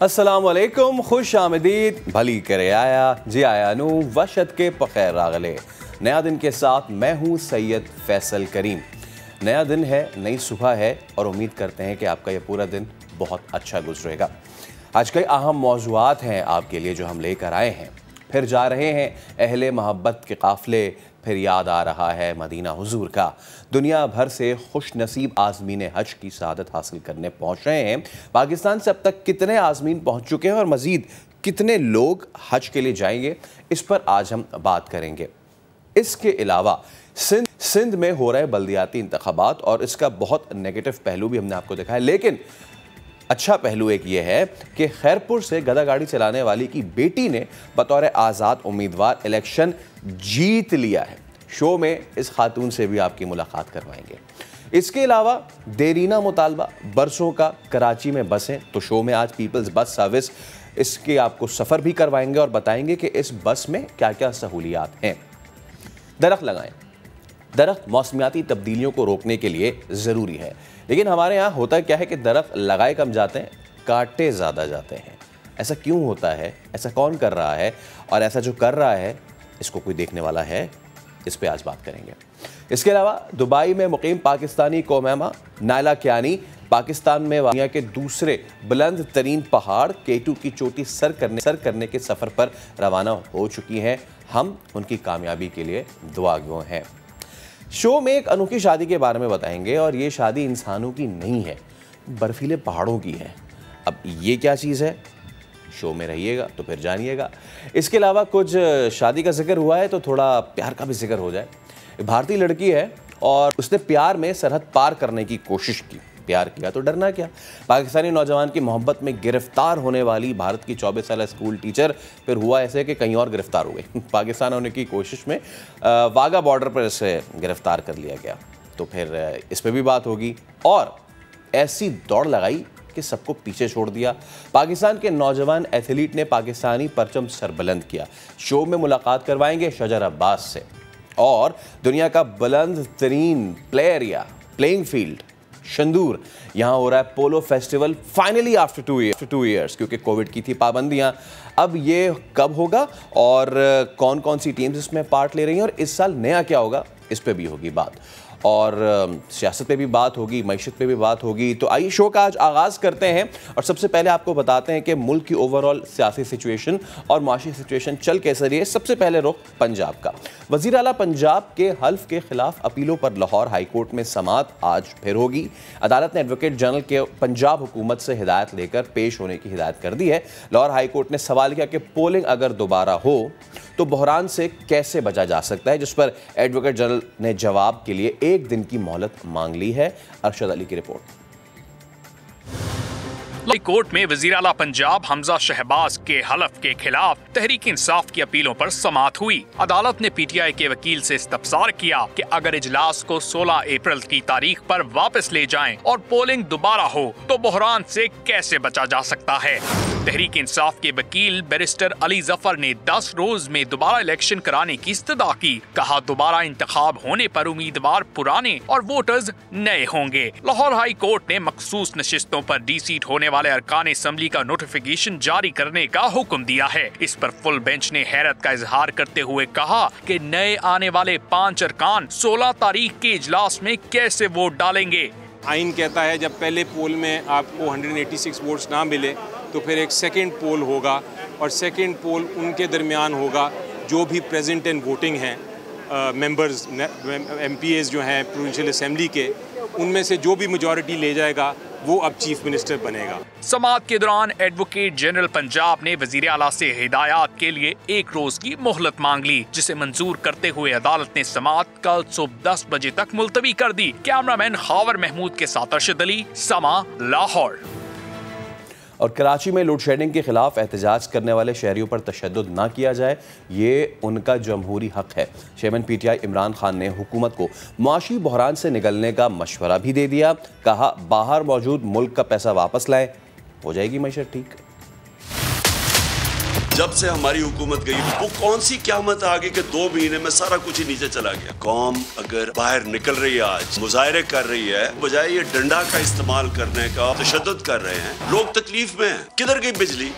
अस्सलामुअलैकुम, खुश आमदीद, भली करे आया जी आया नू वशत के पखैर रागले। नया दिन के साथ मैं हूँ सैयद फैसल करीम। नया दिन है, नई सुबह है और उम्मीद करते हैं कि आपका ये पूरा दिन बहुत अच्छा गुजरेगा। आज कई अहम मौज़ूआत हैं आपके लिए जो हम लेकर आए हैं। फिर जा रहे हैं अहले मोहब्बत के काफ़िले, फिर याद आ रहा है मदीना हुजूर का। दुनिया भर से खुश नसीब आज़मीन हज की सआदत हासिल करने पहुँच रहे हैं। पाकिस्तान से अब तक कितने आज़मीन पहुँच चुके हैं और मज़ीद कितने लोग हज के लिए जाएंगे, इस पर आज हम बात करेंगे। इसके अलावा सिंध में हो रहे बल्दियाती इंतखाबात और इसका बहुत नेगेटिव पहलू भी हमने आपको दिखाया, लेकिन अच्छा पहलू एक ये है कि खैरपुर से गधा गाड़ी चलाने वाली की बेटी ने बतौर आज़ाद उम्मीदवार इलेक्शन जीत लिया है। शो में इस खातून से भी आपकी मुलाकात करवाएंगे। इसके अलावा देरीना मुतालबा बरसों का कराची में बसें, तो शो में आज पीपल्स बस सर्विस इसके आपको सफ़र भी करवाएंगे और बताएंगे कि इस बस में क्या क्या सहूलियात हैं। दरख्त लगाएं। दरख्त मौसमियाती तब्दीलियों को रोकने के लिए ज़रूरी है, लेकिन हमारे यहाँ होता क्या है कि दरख्त लगाए कम जाते हैं, काटे ज़्यादा जाते हैं। ऐसा क्यों होता है? ऐसा कौन कर रहा है? और ऐसा जो कर रहा है इसको कोई देखने वाला है? इस पे आज बात करेंगे। इसके अलावा दुबई में मुकीम पाकिस्तानी कोमेमा नायला कियानी पाकिस्तान में दुनिया के दूसरे बुलंद तरीन पहाड़ K2 की चोटी सर करने के सफ़र पर रवाना हो चुकी हैं। हम उनकी कामयाबी के लिए दुआगो हैं। शो में एक अनोखी शादी के बारे में बताएंगे और ये शादी इंसानों की नहीं है, बर्फीले पहाड़ों की है। अब ये क्या चीज़ है? शो में रहिएगा तो फिर जानिएगा। इसके अलावा कुछ शादी का जिक्र हुआ है तो थोड़ा प्यार का भी जिक्र हो जाए। भारतीय लड़की है और उसने प्यार में सरहद पार करने की कोशिश की। प्यार किया तो डरना क्या। पाकिस्तानी नौजवान की मोहब्बत में गिरफ्तार होने वाली भारत की 24 साल स्कूल टीचर फिर हुआ ऐसे कि कहीं और गिरफ्तार हो गई। पाकिस्तान होने की कोशिश में वाघा बॉर्डर पर इसे गिरफ्तार कर लिया गया। तो फिर इस पर भी बात होगी। और ऐसी दौड़ लगाई कि सबको पीछे छोड़ दिया। पाकिस्तान के नौजवान एथलीट ने पाकिस्तानी परचम सरबुलंद किया। शो में मुलाकात करवाएंगे शजर अब्बास से। और दुनिया का बुलंद तरीन play area, playing field Shandur, यहाँ हो रहा है पोलो फेस्टिवल फाइनली आफ्टर 2 ईयर्स, क्योंकि कोविड की थी पाबंदियाँ। अब ये कब होगा और कौन कौन सी टीम्स इसमें पार्ट ले रही हैं और इस साल नया क्या होगा, इस पे भी होगी बात। और सियासत पे भी बात होगी, मईशत पे भी बात होगी। तो आइए शो का आज आगाज़ करते हैं और सबसे पहले आपको बताते हैं कि मुल्क की ओवरऑल सियासी सिचुएशन और माशी सिचुएशन चल कैसे रही है। सबसे पहले रुख पंजाब का। वज़ीर आला पंजाब के हल्फ के खिलाफ अपीलों पर लाहौर हाई कोर्ट में समाअत आज फिर होगी। अदालत ने एडवोकेट जनरल के पंजाब हुकूमत से हिदायत लेकर पेश होने की हिदायत कर दी है। लाहौर हाई कोर्ट ने सवाल किया कि पोलिंग अगर दोबारा हो तो बहरान से कैसे बचा जा सकता है, जिस पर एडवोकेट जनरल ने जवाब के लिए 1 दिन की मोहलत मांग ली है। अरशद अली की रिपोर्ट। हाई कोर्ट में वज़ीर आला पंजाब हमजा शहबाज के हलफ के खिलाफ तहरीक इंसाफ की अपीलों पर समाअत हुई। अदालत ने PTI के वकील से इस्तफसार किया कि अगर इजलास को 16 अप्रैल की तारीख पर वापस ले जाएं और पोलिंग दोबारा हो तो बहरान से कैसे बचा जा सकता है। तहरीक इंसाफ के वकील बैरिस्टर अली जफर ने 10 रोज में दोबारा इलेक्शन कराने की इस्तदा की। कहा दोबारा इंतखाब होने पर उम्मीदवार पुराने और वोटर्स नए होंगे। लाहौर हाई कोर्ट ने मखसूस नशिस्तों पर डी-सीट होने वाले अरकान असम्बली का नोटिफिकेशन जारी करने का हुक्म दिया है। इस पर फुल बेंच ने हैरत का इजहार करते हुए कहा कि नए आने वाले 5 अरकान 16 तारीख के इजलास में कैसे वोट डालेंगे। आइन कहता है जब पहले पोल में आपको 186 वोट्स ना मिले तो फिर एक सेकंड पोल होगा और सेकंड पोल उनके दरमियान होगा जो भी प्रेजेंट एंड वोटिंग हैं मेंबर्स MPAs जो हैं प्रोविंशियल असेंबली के, उनमें से जो भी मेजॉरिटी ले जाएगा वो अब चीफ मिनिस्टर बनेगा। समाअत के दौरान एडवोकेट जनरल पंजाब ने वज़ीर आला से हिदायत के लिए 1 रोज की मोहलत मांग ली, जिसे मंजूर करते हुए अदालत ने समाअत कल सुबह 10 बजे तक मुलतवी कर दी। कैमरामैन खावर महमूद के साथ अरशद अली, समा, लाहौर। और कराची में लोड शेडिंग के खिलाफ एहतजाज करने वाले शहरियों पर तशद्दुद ना किया जाए, ये उनका जमहूरी हक है। चेयरमैन PTI इमरान खान ने हुकूमत को मुआशी बहरान से निकलने का मशवरा भी दे दिया। कहा बाहर मौजूद मुल्क का पैसा वापस लाएं, हो जाएगी मईशत ठीक। जब से हमारी हुकूमत गई वो कौन सी क़यामत आ गई कि 2 महीने में सारा कुछ ही नीचे चला गया। कौम अगर बाहर निकल रही है, आज मुजाहरे कर रही है, बजाय ये डंडा का इस्तेमाल करने का तशद्दुद कर रहे हैं, लोग तकलीफ में हैं। किधर गई बिजली?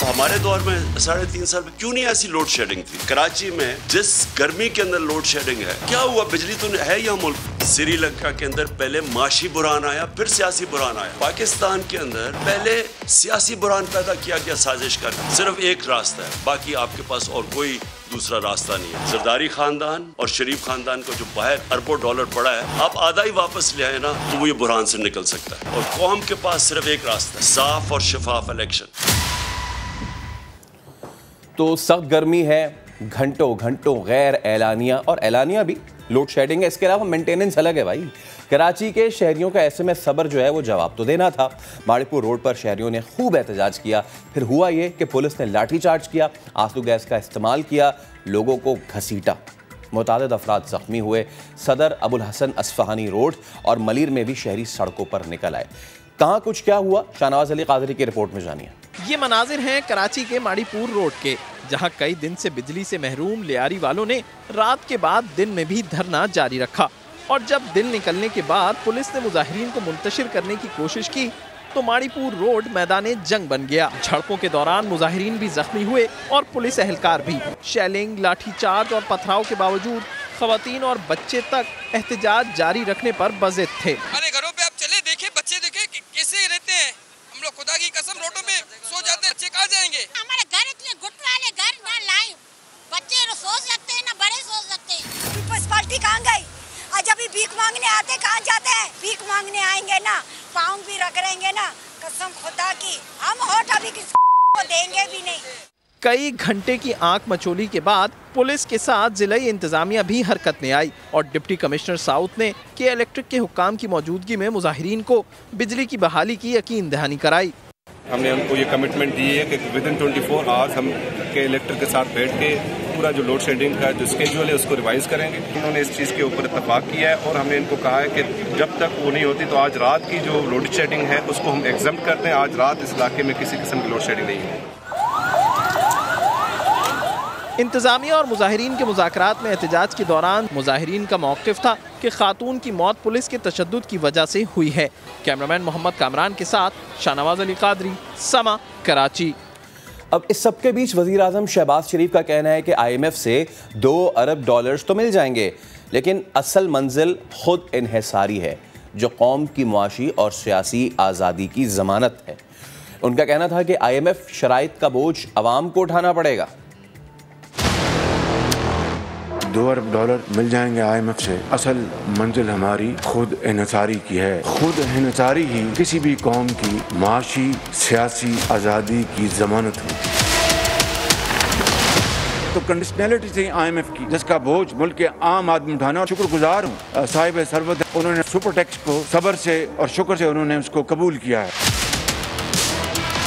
हमारे दौर में 3.5 साल में क्यों नहीं ऐसी लोड शेडिंग थी? कराची में जिस गर्मी के अंदर लोड शेडिंग है, क्या हुआ? बिजली तो है यहाँ मुल्क। श्रीलंका के अंदर पहले माशी बुरान आया, फिर सियासी बुरान आया। पाकिस्तान के अंदर पहले सियासी बुरान पैदा किया गया साजिश कर। सिर्फ एक रास्ता है, बाकी आपके पास और कोई दूसरा रास्ता नहीं है। जरदारी खानदान और शरीफ खानदान को जो बाहर अरबों डॉलर पड़ा है, आप आधा ही वापस ले आए ना, तो वो ये बुरान से निकल सकता है। और कौम के पास सिर्फ एक रास्ता है, साफ और शफाफ इलेक्शन। तो सख्त गर्मी है, घंटों घंटों गैर एलानिया, और एलानिया भी लोड शेडिंग है, इसके अलावा मेंटेनेंस अलग है भाई। कराची के शहरियों का ऐसे में सब्र जो है वो जवाब तो देना था। माड़ीपुर रोड पर शहरियों ने खूब एहतजाज किया, फिर हुआ ये कि पुलिस ने लाठीचार्ज किया, आंसू गैस का इस्तेमाल किया, लोगों को घसीटा, मुतादिद अफराद जख्मी हुए। सदर अबुल हसन असफहानी रोड और मलीर में भी शहरी सड़कों पर निकल आए। कहाँ कुछ क्या हुआ, शाहनवाज अली कादरी की रिपोर्ट में जानिए। ये मनाजिर हैं कराची के माड़ीपुर रोड के, जहां कई दिन से बिजली से महरूम लियारी वालों ने रात के बाद दिन में भी धरना जारी रखा। और जब दिन निकलने के बाद पुलिस ने मुजाहिरीन को मुंतशिर करने की कोशिश की तो माड़ीपुर रोड मैदान जंग बन गया। झड़पों के दौरान मुजाहिरीन भी जख्मी हुए और पुलिस एहलकार भी। शेलिंग, लाठीचार्ज और पथराव के बावजूद खवातीन और बच्चे तक एहतजाज जारी रखने पर बज़िद थे। हमारे घरों पे आप चले देखे, बच्चे देखे कैसे रहते हैं। हम लोग खुदा की कसम रोडों में सो जाते हैं, बच्चे कहाँ जाएंगे? हमारे घर इतने गुट वाले घर ना लाए, बच्चे सो सकते हैं ना बड़े सो सकते हैं। पीपल्स पार्टी कहाँ गई? आज अभी भीख मांगने आते, कहाँ जाते हैं? भीख मांगने आएंगे ना, पाँव भी रख रहेंगे ना, कसम खुदा की हम होठ अभी किसी को देंगे भी नहीं। कई घंटे की आंख मचोली के बाद पुलिस के साथ जिलाई इंतजामिया भी हरकत में आई और डिप्टी कमिश्नर साउथ ने के इलेक्ट्रिक के हुक्काम की मौजूदगी में मुजाहिरीन को बिजली की बहाली की यकीन दहानी कराई। हमने उनको ये कमिटमेंट दी है कि विदिन 24 आवर्स हम के इलेक्ट्रिक के साथ बैठ के पूरा जो लोड शेडिंग का जो स्केड्यूल है उसको रिवाइज करेंगे। उन्होंने इस चीज़ के ऊपर इत्तेफाक किया है और हमने इनको कहा है कि जब तक वो नहीं होती तो आज रात की जो लोड शेडिंग है उसको हम एग्जम्प्ट करते हैं। आज रात इस इलाके में किसी किस्म की लोड शेडिंग नहीं है। इंतजामिया और मुजाहिरीन के मुज़ाकरात में एहतजाज के दौरान मुजाहिरीन का मौक़िफ़ था कि खातून की मौत पुलिस के तशद्दुद की वजह से हुई है। कैमरामैन मोहम्मद कामरान के साथ शाहनवाज अली कादरी, समा, कराची। अब इस सब के बीच वज़ीर आज़म शहबाज शरीफ का कहना है कि IMF से $2 अरब तो मिल जाएंगे, लेकिन असल मंजिल खुद इन्हिसारी है जो कौम की मुआशी और सियासी आज़ादी की ज़मानत है। उनका कहना था कि IMF शराइत का बोझ अवाम को उठाना पड़ेगा। $2 अरब मिल जाएंगे IMF से, असल मंजिल हमारी खुद इन्हिसारी की है। खुद इन्हिसारी ही किसी भी कौम की माशी सियासी आज़ादी की जमानत है। तो कंडीशनैलिटी थी IMF की, जिसका बोझ मुल्क के आम आदमी उठाना। शुक्रगुजार हूँ साहिब सरवत, उन्होंने सुपर टैक्स को सब्र से और शुक्र से उन्होंने उसको कबूल किया है।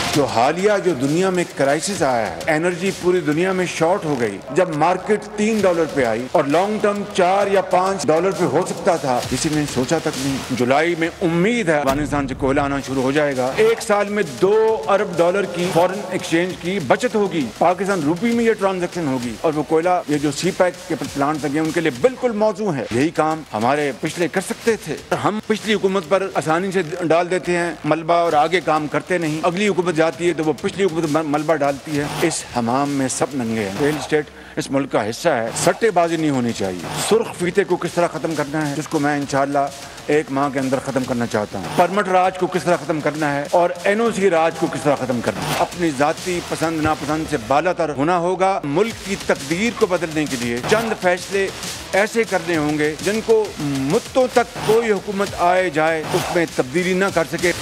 जो हालिया जो दुनिया में क्राइसिस आया है, एनर्जी पूरी दुनिया में शॉर्ट हो गई, जब मार्केट $3 पे आई और लॉन्ग टर्म $4 या $5 पे हो सकता था, किसी ने सोचा तक नहीं। जुलाई में उम्मीद है अफगानिस्तान से कोयला आना शुरू हो जाएगा। 1 साल में $2 अरब की फॉरेन एक्सचेंज की बचत होगी। पाकिस्तान रुपी में ये ट्रांजेक्शन होगी और वो कोयला ये जो CPEC के प्लांट लगे उनके लिए बिल्कुल मौजू है। यही काम हमारे पिछले कर सकते थे। हम पिछली हुकूमत पर आसानी से डाल देते हैं मलबा और आगे काम करते नहीं। अगली हुकूमत है तो वो पिछली हुकूमत मलबा डालती है। इस हमाम में सब नंगे हैं। रियल एस्टेट इस मुल्क का हिस्सा है। सट्टेबाजी नहीं होनी चाहिए। सुर्ख फीते को किस तरह खत्म करना है, जिसको मैं इंशाल्लाह 1 माह के अंदर खत्म करना चाहता हूँ। परमिट राज को किस तरह खत्म करना है और NOC राज को किस तरह खत्म करना है। अपनी जाती पसंद नापसंद से बालातर होना होगा। मुल्क की तकदीर को बदलने के लिए चंद फैसले ऐसे करने होंगे जिनको मुद्दों तक कोई हुकूमत आए जाए उसमें तब्दीली न कर सके।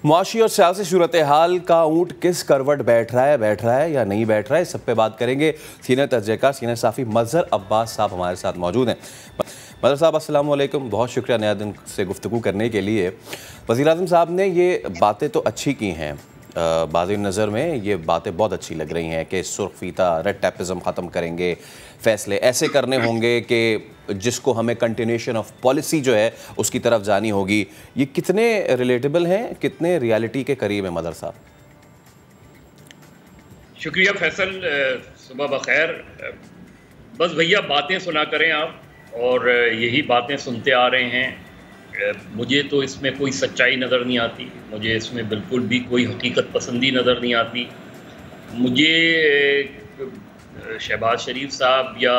मुआशी और सियासी सूरत हाल का ऊँट किस करवट बैठ रहा है या नहीं बैठ रहा है, इस सब पे बात करेंगे। सीनियर तजज़ियाकार सीनियर साफ़ी मज़हर अब्बास साहब हमारे साथ मौजूद हैं। मज़हर साहब अस्सलाम वालेकुम, बहुत शुक्रिया नया दिन से गुफ्तगू करने के लिए। वज़ीर आज़म साहब ने ये बातें तो अच्छी की हैं, बाज़ नज़र में ये बातें बहुत अच्छी लग रही हैं कि सुर्ख फीता रेड टैपिज़म ख़त्म करेंगे, फ़ैसले ऐसे करने होंगे कि जिसको हमें कंटिन्यूएशन ऑफ पॉलिसी जो है उसकी तरफ जानी होगी, ये कितने रिलेटेबल हैं, कितने रियलिटी के करीब है मदर साहब? शुक्रिया फैसल, सुबह बखैर। बस भैया बातें सुना करें आप, और यही बातें सुनते आ रहे हैं। मुझे तो इसमें कोई सच्चाई नज़र नहीं आती, मुझे इसमें बिल्कुल भी कोई हकीकत पसंदी नज़र नहीं आती। मुझे शहबाज शरीफ साहब या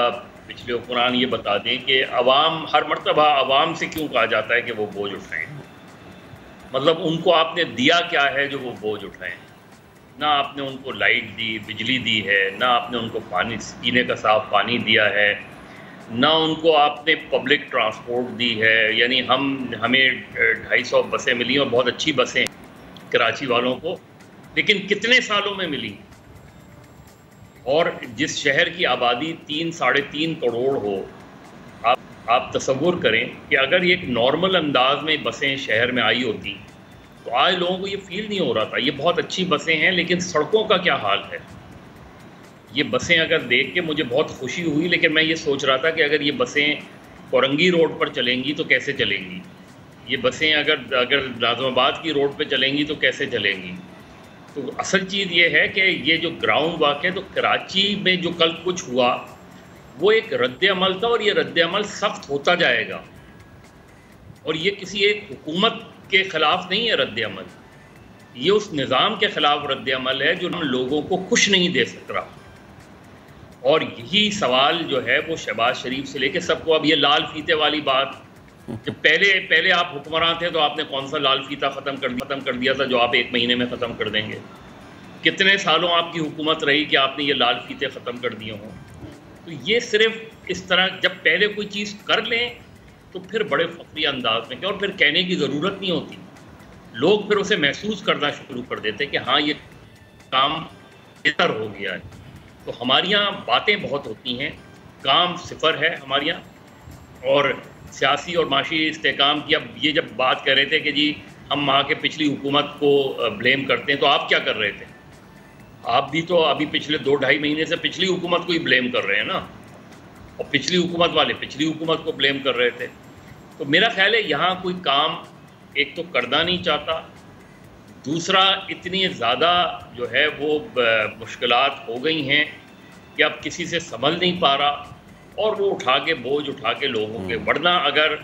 पिछले हुक्मरान ये बता दें कि अवाम, हर मर्तबा अवाम से क्यों कहा जाता है कि वो बोझ उठाएं? मतलब उनको आपने दिया क्या है जो वो बोझ उठाएं? ना आपने उनको लाइट दी, बिजली दी है, ना आपने उनको पानी, पीने का साफ पानी दिया है, ना उनको आपने पब्लिक ट्रांसपोर्ट दी है। यानी हमें 250 बसें मिली और बहुत अच्छी बसें कराची वालों को, लेकिन कितने सालों में मिली? और जिस शहर की आबादी 3-3.5 करोड़ हो, आप तसव्वुर करें कि अगर ये एक नॉर्मल अंदाज में बसें शहर में आई होती तो आज लोगों को ये फील नहीं हो रहा था। ये बहुत अच्छी बसें हैं, लेकिन सड़कों का क्या हाल है? ये बसें अगर देख के मुझे बहुत खुशी हुई, लेकिन मैं ये सोच रहा था कि अगर ये बसें कोरंगी रोड पर चलेंगी तो कैसे चलेंगी? ये बसें अगर नाज़िमाबाद की रोड पर चलेंगी तो कैसे चलेंगी? तो असल चीज़ ये है कि ये जो ग्राउंड वर्क है, तो कराची में जो कल कुछ हुआ वो एक रद्द-ए-अमल था, और ये रद्द-ए-अमल सख्त होता जाएगा। और ये किसी एक हुकूमत के ख़िलाफ़ नहीं है रद्द-ए-अमल, ये उस निज़ाम के ख़िलाफ़ रद्द-ए-अमल है जो हम लोगों को खुश नहीं दे सक रहा। और यही सवाल जो है वो शहबाज शरीफ से लेके सबको, अब ये लाल फीते वाली बात, जब पहले आप हुक्मरान थे तो आपने कौन सा लाल फीता ख़त्म कर दिया था जो आप 1 महीने में ख़त्म कर देंगे? कितने सालों आपकी हुकूमत रही कि आपने ये लाल फीते ख़त्म कर दिए हों? तो ये सिर्फ इस तरह जब पहले कोई चीज़ कर लें तो फिर बड़े फखरी अंदाज में, और फिर कहने की ज़रूरत नहीं होती, लोग फिर उसे महसूस करना शुरू कर देते कि हाँ ये काम बेहतर हो गया है। तो हमारे यहाँ बातें बहुत होती हैं, काम सिफर है हमारे यहाँ। और सियासी और माशी इस्तेकाम की, अब ये जब बात कर रहे थे कि जी हम वहाँ के पिछली हुकूमत को ब्लेम करते हैं, तो आप क्या कर रहे थे? आप भी तो अभी पिछले 2-2.5 महीने से पिछली हुकूमत को ही ब्लेम कर रहे हैं ना, और पिछली हुकूमत वाले पिछली हुकूमत को ब्लेम कर रहे थे। तो मेरा ख्याल है यहाँ कोई काम एक तो करना नहीं चाहता, दूसरा इतनी ज़्यादा जो है वो मुश्किलात हो गई हैं कि अब किसी से संभल नहीं पा रहा, और वो बोझ उठा के लोगों के, वरना अगर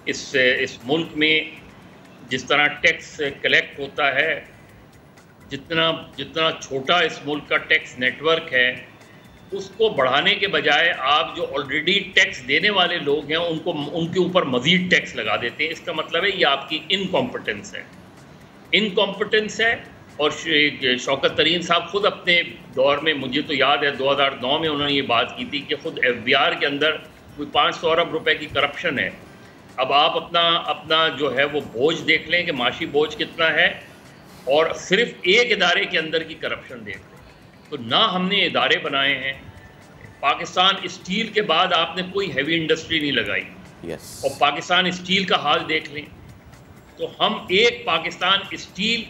इस मुल्क में जिस तरह टैक्स कलेक्ट होता है, जितना छोटा इस मुल्क का टैक्स नेटवर्क है, उसको बढ़ाने के बजाय आप जो ऑलरेडी टैक्स देने वाले लोग हैं उनके ऊपर मज़ीद टैक्स लगा देते हैं। इसका मतलब है ये आपकी इनकॉम्पिटेंस है। और शौकत तरीन साहब खुद अपने दौर में, मुझे तो याद है 2009 में उन्होंने ये बात की थी कि खुद FBR के अंदर कोई 500 अरब रुपए की करप्शन है। अब आप अपना जो है वो बोझ देख लें कि माशी बोझ कितना है, और सिर्फ एक इदारे के अंदर की करप्शन देख लें। तो ना हमने इदारे बनाए हैं। पाकिस्तान स्टील के बाद आपने कोई हैवी इंडस्ट्री नहीं लगाई, और पाकिस्तान स्टील का हाल देख लें। तो हम एक पाकिस्तान स्टील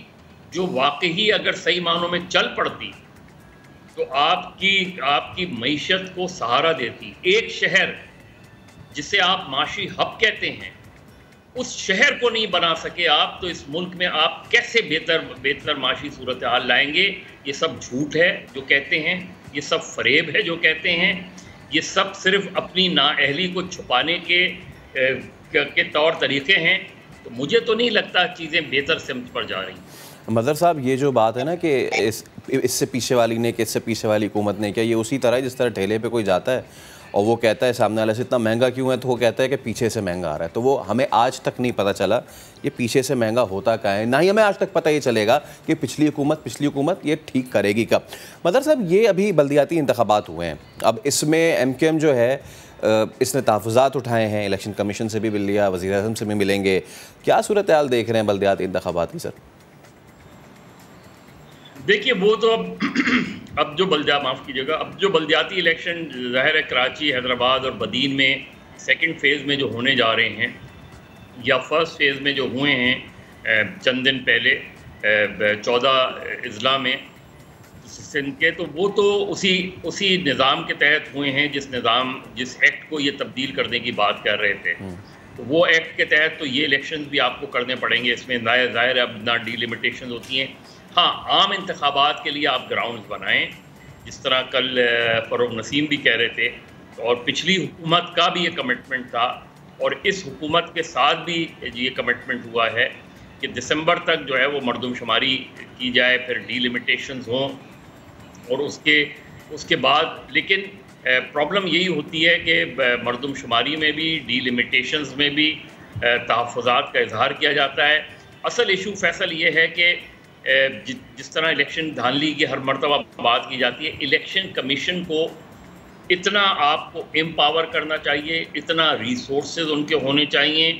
जो वाकई अगर सही मानों में चल पड़ती तो आपकी मईशत को सहारा देती। एक शहर जिसे आप माशी हब कहते हैं, उस शहर को नहीं बना सके आप, तो इस मुल्क में आप कैसे बेहतर माशी सूरत हाल लाएंगे? ये सब झूठ है जो कहते हैं, ये सब फरेब है जो कहते हैं, ये सब सिर्फ अपनी नाअहली को छुपाने के तौर तरीके हैं। तो मुझे तो नहीं लगता चीज़ें बेहतर सिमत पर जा रही। मदर साहब, ये जो बात है ना कि इससे पीछे वाली ने कि इससे पीछे वाली हुकूमत ने, क्या ये उसी तरह है जिस तरह ठेले पे कोई जाता है और वो कहता है सामने वाले से इतना महंगा क्यों है, तो वो कहता है कि पीछे से महंगा आ रहा है। तो वो हमें आज तक नहीं पता चला ये पीछे से महंगा होता क्या है, ना ही हमें आज तक पता ये चलेगा कि पिछली हुकूमत ये ठीक करेगी कब। मदर साहब, ये अभी बल्दियाती इंतखाबात हुए हैं, अब इसमें MKM जो है इसने तहफ़्फ़ुज़ात उठाए हैं, इलेक्शन कमीशन से भी मिल लिया, वज़ीर-ए-आज़म से भी मिलेंगे। क्या सूरत हाल देख रहे हैं बल्दियाती इंतखाबात की? सर देखिए, वो तो अब जो बल्दियाती इलेक्शन ज़ाहिर है कराची, हैदराबाद और बदीन में सेकंड फेज़ में जो होने जा रहे हैं, या फर्स्ट फेज़ में जो हुए हैं चंद दिन पहले 14 अजला में, सिंध के, तो वो तो उसी निज़ाम के तहत हुए हैं जिस एक्ट को ये तब्दील करने की बात कर रहे थे। तो वो एक्ट के तहत तो ये इलेक्शंस भी आपको करने पड़ेंगे। इसमें ज़ाहिर अब ना डिलिमिटेशन होती हैं। हाँ, आम इंतखाबात के लिए आप ग्राउंड्स बनाएं, जिस तरह कल फ़रूक नसीम भी कह रहे थे, और पिछली हुकूमत का भी ये कमिटमेंट था, और इस हुकूमत के साथ भी ये कमिटमेंट हुआ है कि दिसंबर तक जो है वो मरदमशुमारी की जाए, फिर डिलिमिटेशंस हों, और उसके बाद लेकिन प्रॉब्लम यही होती है कि मरदमशुमारी में भी, डिलिमिटेशंस में भी तहफ़्फ़ुज़ात का इजहार किया जाता है। असल इशू फैसल ये है कि जिस तरह इलेक्शन धांधली की हर मरतबा बात की जाती है, इलेक्शन कमीशन को इतना आपको एम्पावर करना चाहिए, इतना रिसोर्सेज उनके होने चाहिए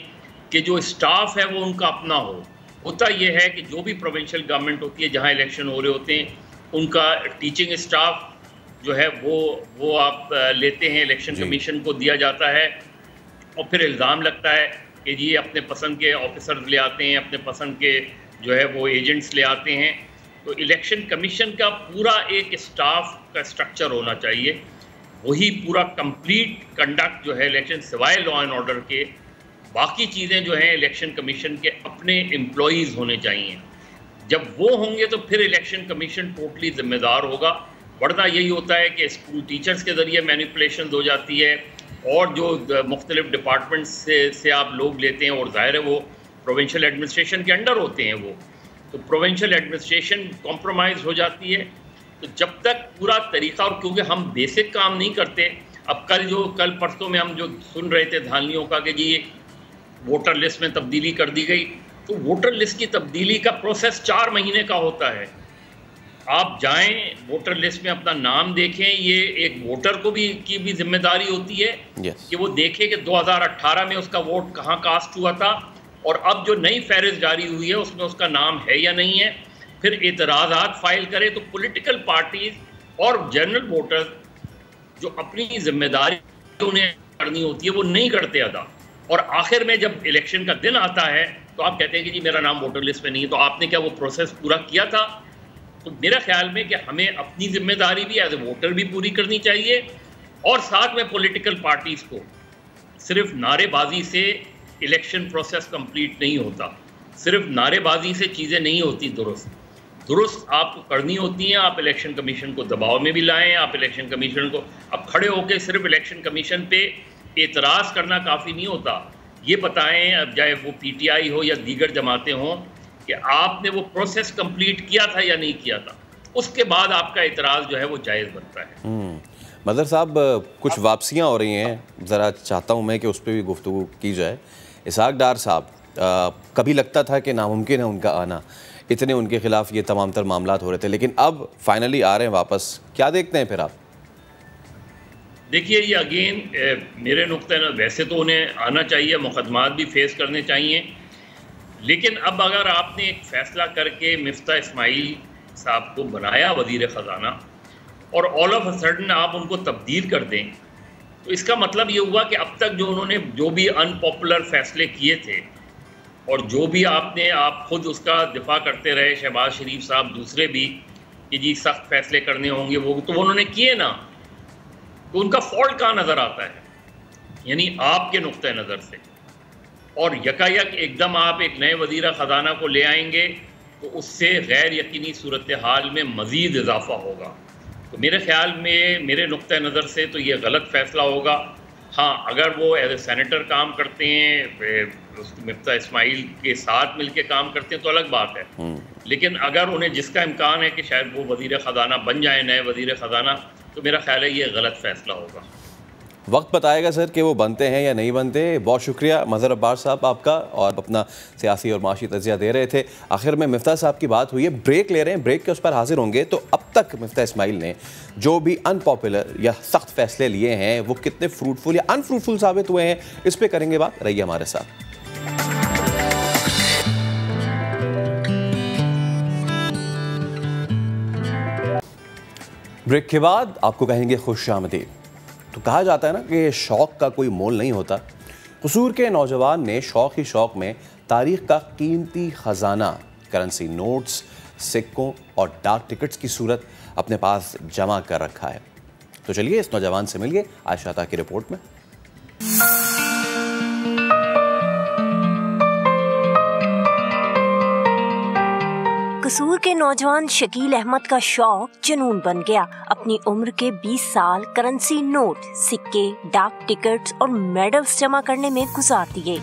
कि जो स्टाफ है वो उनका अपना हो। होता यह है कि जो भी प्रोविंशियल गवर्नमेंट होती है, जहाँ इलेक्शन हो रहे होते हैं, उनका टीचिंग स्टाफ जो है वो आप लेते हैं, इलेक्शन कमीशन को दिया जाता है, और फिर इल्ज़ाम लगता है कि जी अपने पसंद के ऑफिसर्स ले आते हैं, अपने पसंद के जो है वो एजेंट्स ले आते हैं। तो इलेक्शन कमीशन का पूरा एक स्टाफ का स्ट्रक्चर होना चाहिए, वही पूरा कंप्लीट कंडक्ट जो है इलेक्शन, सिवाय लॉ एंड ऑर्डर के बाकी चीज़ें जो हैं इलेक्शन कमीशन के अपने एम्प्लॉयज़ होने चाहिए। जब वो होंगे तो फिर इलेक्शन कमीशन टोटली जिम्मेदार होगा, वरना यही होता है कि स्कूल टीचर्स के ज़रिए मैनिपुलेशन हो जाती है, और जो मुख्तलिफ डिपार्टमेंट्स से आप लोग लेते हैं, और ज़ाहिर है वो प्रोविंशियल एडमिनिस्ट्रेशन के अंडर होते हैं वो, तो प्रोविंशियल एडमिनिस्ट्रेशन कॉम्प्रोमाइज़ हो जाती है। तो जब तक पूरा तरीका, और क्योंकि हम बेसिक काम नहीं करते, अब कल परसों में हम जो सुन रहे थे धांधलियों का कि जी वोटर लिस्ट में तब्दीली कर दी गई, तो वोटर लिस्ट की तब्दीली का प्रोसेस 4 महीने का होता है। आप जाएं, वोटर लिस्ट में अपना नाम देखें, ये एक वोटर को की भी जिम्मेदारी होती है कि वो देखे कि 2018 में उसका वोट कहाँ कास्ट हुआ था, और अब जो नई फहरिस्त जारी हुई है उसमें उसका नाम है या नहीं है। फिर एतराज़ात फाइल करें। तो पॉलिटिकल पार्टीज और जनरल वोटर्स जो अपनी जिम्मेदारी उन्हें करनी होती है वो नहीं करते अदा, और आखिर में जब इलेक्शन का दिन आता है तो आप कहते हैं कि जी मेरा नाम वोटर लिस्ट में नहीं है। तो आपने क्या वो प्रोसेस पूरा किया था? तो मेरा ख्याल में कि हमें अपनी जिम्मेदारी भी एज ए वोटर भी पूरी करनी चाहिए, और साथ में पॉलिटिकल पार्टीज़ को सिर्फ नारेबाजी से इलेक्शन प्रोसेस कंप्लीट नहीं होता, सिर्फ नारेबाजी से चीज़ें नहीं होती। दुरुस्त आपको करनी होती हैं। आप इलेक्शन कमीशन को दबाव में भी लाएं, आप इलेक्शन कमीशन को अब खड़े होकर सिर्फ इलेक्शन कमीशन पे एतराज़ करना काफ़ी नहीं होता। ये बताएं, अब चाहे वो पीटीआई हो या दीगर जमातें हों, कि आपने वो प्रोसेस कंप्लीट किया था या नहीं किया था, उसके बाद आपका एतराज़ जो है वो जायज़ बनता है। मदर साहब, कुछ वापसियाँ हो रही हैं, ज़रा चाहता हूँ मैं कि उस पर भी गुफ्तगू की जाए। इसहाक डार साहब, कभी लगता था कि नामुमकिन है उनका आना, इतने उनके खिलाफ ये तमाम तर मामलात हो रहे थे, लेकिन अब फाइनली आ रहे हैं वापस। क्या देखते हैं फिर आप? देखिए, ये अगेन मेरे नुक्ते न, वैसे तो उन्हें आना चाहिए, मुकदमात भी फेस करने चाहिए, लेकिन अब अगर आपने एक फ़ैसला करके मिफ्ता इस्माइल साहब को बनाया वज़ीर ख़ज़ाना और ऑल ऑफ अ सडन आप उनको तब्दील कर दें, तो इसका मतलब ये हुआ कि अब तक जो उन्होंने जो भी अनपॉपुलर फ़ैसले किए थे, और जो भी आप खुद उसका दिफा करते रहे, शहबाज शरीफ साहब, दूसरे भी, कि जी सख्त फ़ैसले करने होंगे, वो तो उन्होंने किए ना। तो उनका फॉल्ट कहाँ नज़र आता है? यानी आपके नुक्ते नज़र से, और यकायक एकदम आप एक नए वज़ीर ख़ज़ाना को ले आएंगे तो उससे गैर यकीनी सूरत हाल में मज़ीद इजाफा होगा। तो मेरे ख्याल में, मेरे नुक्ते नज़र से तो ये गलत फ़ैसला होगा। हाँ, अगर वो एज ए सेनेटर काम करते हैं, मिफ्ता इस्माइल के साथ मिल के काम करते हैं तो अलग बात है, लेकिन अगर उन्हें जिसका इम्कान है कि शायद वो वज़ीर ख़ज़ाना बन जाए, नए वज़ीर ख़ज़ाना, तो मेरा ख्याल है ये गलत फ़ैसला होगा। वक्त बताएगा सर कि वो बनते हैं या नहीं बनते। बहुत शुक्रिया मज़हर अब्बास साहब आपका, और अपना सियासी और माशी तज़िया दे रहे थे। आखिर में मिफ्ता साहब की बात हुई है, ब्रेक ले रहे हैं, ब्रेक के उस पर हाजिर होंगे। तो अब तक मिफ्ता इस्माइल ने जो भी अनपॉपुलर या सख्त फैसले लिए हैं वो कितने फ्रूटफुल या अनफ्रूटफुल साबित हुए हैं, इस पर करेंगे बात। रहिए हमारे साथ। ब्रेक के बाद आपको कहेंगे खुशामदीद। तो कहा जाता है ना कि शौक़ का कोई मोल नहीं होता। कसूर के नौजवान ने शौक़ ही शौक़ में तारीख़ का कीमती ख़जाना, करेंसी नोट्स, सिक्कों और डाक टिकट्स की सूरत अपने पास जमा कर रखा है। तो चलिए इस नौजवान से मिलिए आयशा अता की रिपोर्ट में। कसूर के नौजवान शकील अहमद का शौक जुनून बन गया। अपनी उम्र के 20 साल करेंसी नोट, सिक्के, डाक टिकट्स और मेडल्स जमा करने में गुजार दिए।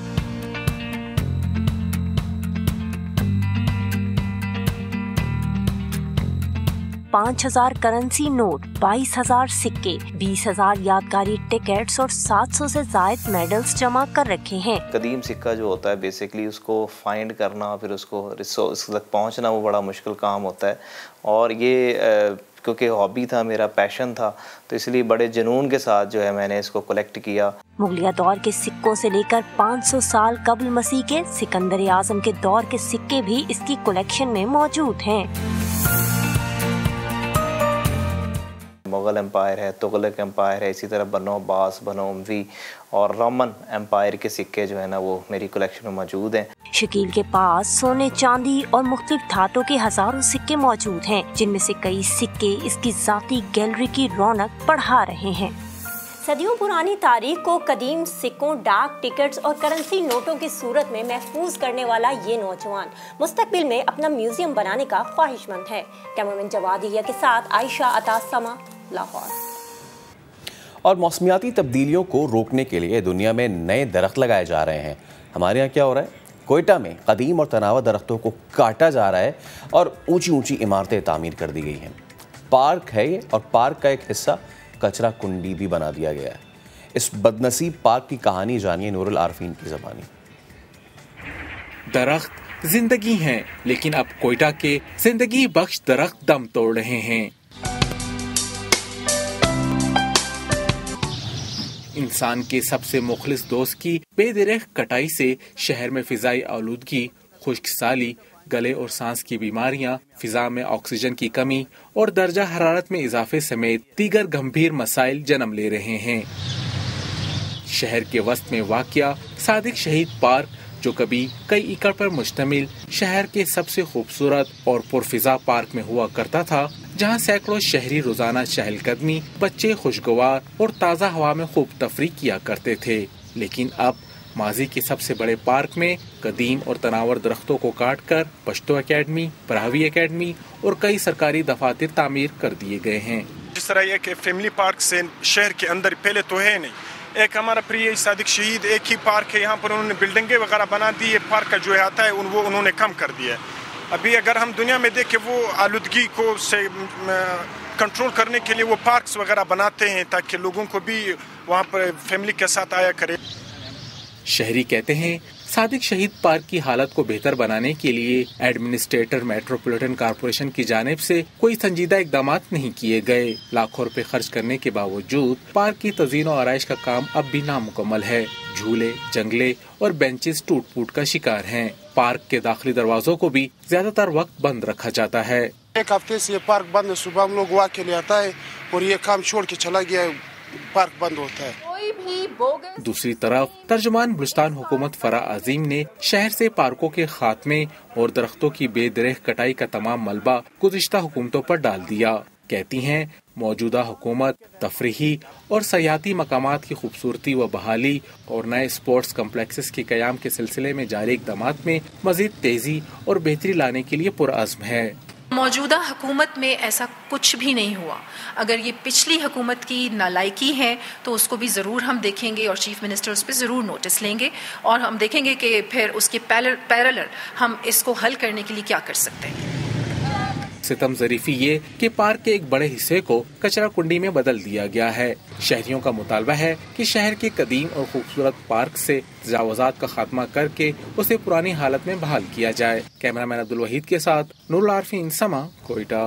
5,000 करेंसी नोट, 22,000 सिक्के, 20,000 यादगारी टिकट्स और 700 से ज्यादा मेडल्स जमा कर रखे हैं। कदीम सिक्का जो होता है बेसिकली उसको फाइंड करना, फिर उसको रिसोर्स तक पहुंचना वो बड़ा मुश्किल काम होता है। और ये क्योंकि हॉबी था, मेरा पैशन था, तो इसलिए बड़े जुनून के साथ जो है मैंने इसको कलेक्ट किया। मुगलिया दौर के सिक्कों से लेकर 500 साल कबल मसीह के सिकंदर आजम के दौर के सिक्के भी इसकी कलेक्शन में मौजूद हैं। मुगल एम्पायर है, तुगलक एम्पायर है, इसी तरह बनो अब्बास, बनो उमवी और रोमन एम्पायर के सिक्के जो है ना वो मेरी कलेक्शन में मौजूद हैं। शकील के पास सोने, चांदी और मुख्तलिफ धातों के हजारों सिक्के मौजूद हैं, जिनमें से कई सिक्के इसकी जाती गैलरी की रौनक बढ़ा रहे हैं। सदियों पुरानी तारीख को कदीम सिक्कों, डाक टिकट्स और करेंसी नोटों की सूरत में महफूज करने वाला ये नौजवान मुस्तकबिल में अपना म्यूजियम बनाने का ख्वाहिशमंद है। कैमरामैन जवाद हिया के साथ आयशा अता, समा, लाहौर। और मौसमियाती तब्दीलियों को रोकने के लिए दुनिया में नए दरख्त लगाए जा रहे हैं। हमारे यहाँ क्या हो रहा है? कोयटा में कदीम और तनावा दरख्तों को काटा जा रहा है और ऊंची ऊंची इमारतें तामीर कर दी गई हैं। पार्क है ये, और पार्क का एक हिस्सा कचरा कुंडी भी बना दिया गया है। इस बदनसीब पार्क की कहानी जानिए नूरुल आरफीन की ज़बानी। दरख्त जिंदगी हैं, लेकिन अब कोयटा के जिंदगी बख्श दरख्त दम तोड़ रहे हैं। इंसान के सबसे मुखलिस दोस्त की बेदरख कटाई से शहर में फिजाई आलूदगी, खुश्क साली, गले और सांस की बीमारियां, फिजा में ऑक्सीजन की कमी और दर्जा हरारत में इजाफे समेत दीगर गंभीर मसाइल जन्म ले रहे हैं। शहर के वस्त में वाक़या सादिक शहीद पार्क, जो कभी कई एकड़ पर मुश्तमिल शहर के सबसे खूबसूरत और पुरफिजा पार्क में हुआ करता था, जहां सैकड़ों शहरी रोजाना चहलकदमी, बच्चे खुशगवार और ताज़ा हवा में खूब तफरी किया करते थे। लेकिन अब माजी के सबसे बड़े पार्क में कदीम और तनावर दरख्तों को काट कर पश्तो एकेडमी, बरावी एकेडमी और कई सरकारी दफातर तामीर कर दिए गए हैं। जिस तरह एक फैमिली पार्क से शहर के अंदर पहले तो है नहीं, एक हमारा प्रिय सादिक शहीद एक ही पार्क है, यहाँ पर उन्होंने बिल्डिंगें वगैरह बना दी है, पार्क का जो है आता है वो उन्होंने कम कर दिया है। अभी अगर हम दुनिया में देखें वो आलूदगी को से कंट्रोल करने के लिए वो पार्क्स वगैरह बनाते हैं ताकि लोगों को भी वहाँ पर फैमिली के साथ आया करे। शहरी कहते हैं सादिक शहीद पार्क की हालत को बेहतर बनाने के लिए एडमिनिस्ट्रेटर मेट्रोपॉलिटन कॉर्पोरेशन की जानिब से कोई संजीदा इकदाम नहीं किए गए। लाखों रुपए खर्च करने के बावजूद पार्क की तज़ीन और आराइश का काम अब भी नामुकम्मल है। झूले, जंगले और बेंचेस टूट फूट का शिकार हैं। पार्क के दाखिली दरवाजों को भी ज्यादातर वक्त बंद रखा जाता है। एक हफ्ते से पार्क बंद है, सुबह हम लोग वॉक के लिए आता है और ये काम छोड़ के चला गया, पार्क बंद होता है। दूसरी तरफ तर्जुमान बलूचिस्तान हुकूमत फरा अजीम ने शहर से पार्कों के खात्मे और दरख्तों की बेदरख कटाई का तमाम मलबा गुज़िश्ता हुकूमतों पर डाल दिया। कहती हैं मौजूदा हुकूमत तफरीही और सयाती मकामात की खूबसूरती व बहाली और नए स्पोर्ट्स कम्प्लेक्सेस के क़याम के सिलसिले में जारी इक़दामात में मज़ीद तेज़ी और बेहतरी लाने के लिए पुरअज़्म है। मौजूदा हुकूमत में ऐसा कुछ भी नहीं हुआ। अगर ये पिछली हुकूमत की नालायकी है तो उसको भी ज़रूर हम देखेंगे और चीफ मिनिस्टर उस पर ज़रूर नोटिस लेंगे और हम देखेंगे कि फिर उसके पैरेलल हम इसको हल करने के लिए क्या कर सकते हैं। सितम ज़रीफ़ी ये कि पार्क के एक बड़े हिस्से को कचरा कुंडी में बदल दिया गया है। शहरियों का मुतालबा है कि शहर के कदीम और खूबसूरत पार्क से तजावुज़ात का खात्मा करके उसे पुरानी हालत में बहाल किया जाए। कैमरामैन अब्दुल वहीद के साथ नूरुल आरफीन, समा, कोयटा।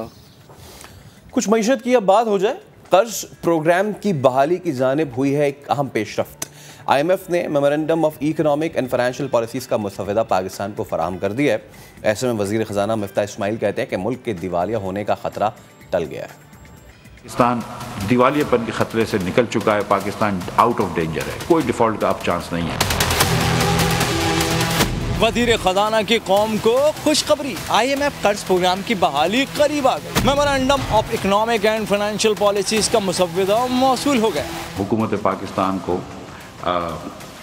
कुछ मईशत की अब बात हो जाए। कर्ज प्रोग्राम की बहाली की जानिब हुई है एक अहम पेशरफ्त। IMF ने memorandum of economic and financial policies का मुसवदा पाकिस्तान को फराहम कर दिया है। ऐसे में वजीर ख़जाना मिफ्ता इस्माइल कहते हैं कि मुल्क के दिवालिया होने का खतरा टल गया है। पाकिस्तान दिवालियापन के खतरे से निकल चुका है। पाकिस्तान आउट ऑफ डेंजर है, कोई डिफॉल्ट का अब चांस नहीं है। वज़ीर ख़जाना की कौम को खुशखबरी, IMF कर्ज प्रोग्राम की बहाली करीब आ गई। Memorandum of economic and financial policies का मुसव्विदा मौसूल हो गया। हुकूमत पाकिस्तान को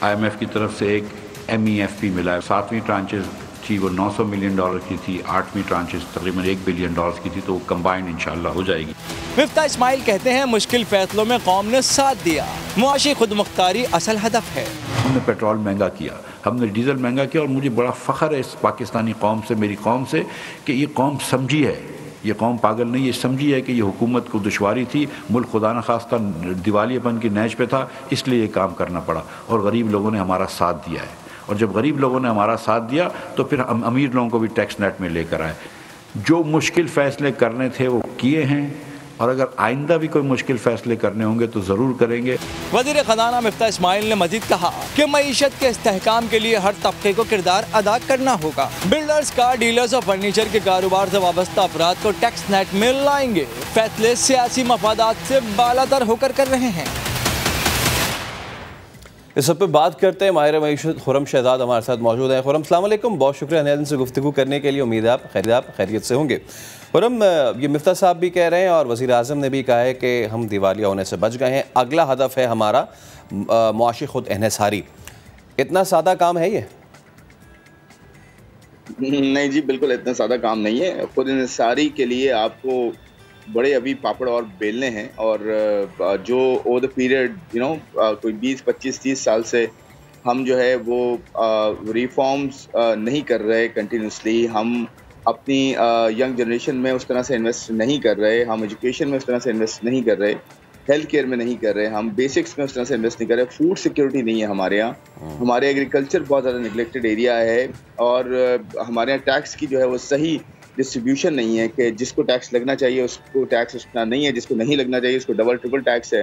IMF की तरफ से एक MEFP मिला है। 7वीं ट्रांचेस थी वो $900 मिलियन की थी, 8वीं ट्रांचेस तकरीबन $1 बिलियन की थी, तो वो कंबाइंड इंशाल्लाह हो जाएगी। मिफ्ता इस्माइल कहते हैं मुश्किल फैसलों में कौम ने साथ दिया, मुआशी खुदमुख्तारी असल हदफ है। हमने पेट्रोल महंगा किया, हमने डीजल महंगा किया, और मुझे बड़ा फ़ख्र है इस पाकिस्तानी कौम से, मेरी कौम से, कि ये कौम समझी है, ये कौम पागल नहीं, ये समझी है कि ये हुकूमत को दुश्वारी थी, मुल्क खुदा न खास्ता दिवालियापन की नैज पे था, इसलिए ये काम करना पड़ा, और गरीब लोगों ने हमारा साथ दिया है। और जब गरीब लोगों ने हमारा साथ दिया तो फिर हम अमीर लोगों को भी टैक्स नेट में लेकर आए। जो मुश्किल फ़ैसले करने थे वो किए हैं, और अगर आइंदा भी कोई मुश्किल फ़ैसले करने होंगे तो ज़रूर करेंगे। वज़ीर ख़जाना मिफ्ता इस्माइल ने मजीद कहा कि मईशत के इस्तेहकाम के लिए हर तबके को किरदार अदा करना होगा। बिल्डर्स, कार डीलर्स और फर्नीचर के कारोबार से वाबस्ता अफराद को टैक्स नेट में लाएंगे। फैसले सियासी मफादात से बालातर होकर कर रहे हैं। इस सब पे बात करते हैं। माहिर मईशत खुरम शहजाद हमारे साथ मौजूद हैं। खुरम अस्सलाम वालेकुम, बहुत शुक्रिया नया दिन से गुफ्तगू करने के लिए। उम्मीद है आप खैरियत से होंगे। खुरम, ये मिफ्ता साहब भी कह रहे हैं और वज़ीर आज़म ने भी कहा है कि हम दिवालिया होने से बच गए हैं, अगला हदफ है हमारा मुआशी खुद इन्हिसारी। इतना सादा काम है ये? नहीं जी, बिल्कुल इतना सादा काम नहीं है। खुद इन्हिसारी के लिए आपको बड़े अभी पापड़ और बेलने हैं, और जो ओवर द पीरियड कोई 20, 25, 30 साल से हम जो है वो रिफॉर्म्स नहीं कर रहे कंटिन्यूसली। हम अपनी यंग जनरेशन में उस तरह से इन्वेस्ट नहीं कर रहे, हम एजुकेशन में उस तरह से इन्वेस्ट नहीं कर रहे, हेल्थ केयर में नहीं कर रहे, हम बेसिक्स में उस तरह से इन्वेस्ट नहीं कर रहे, फूड सिक्योरिटी नहीं है हमारे यहाँ, हमारे एग्रीकल्चर बहुत ज़्यादा निगलेक्टेड एरिया है, और हमारे यहाँ टैक्स की जो है वो सही डिस्ट्रीब्यूशन नहीं है कि जिसको टैक्स लगना चाहिए उसको टैक्स उतना नहीं है, जिसको नहीं लगना चाहिए उसको डबल ट्रिपल टैक्स है।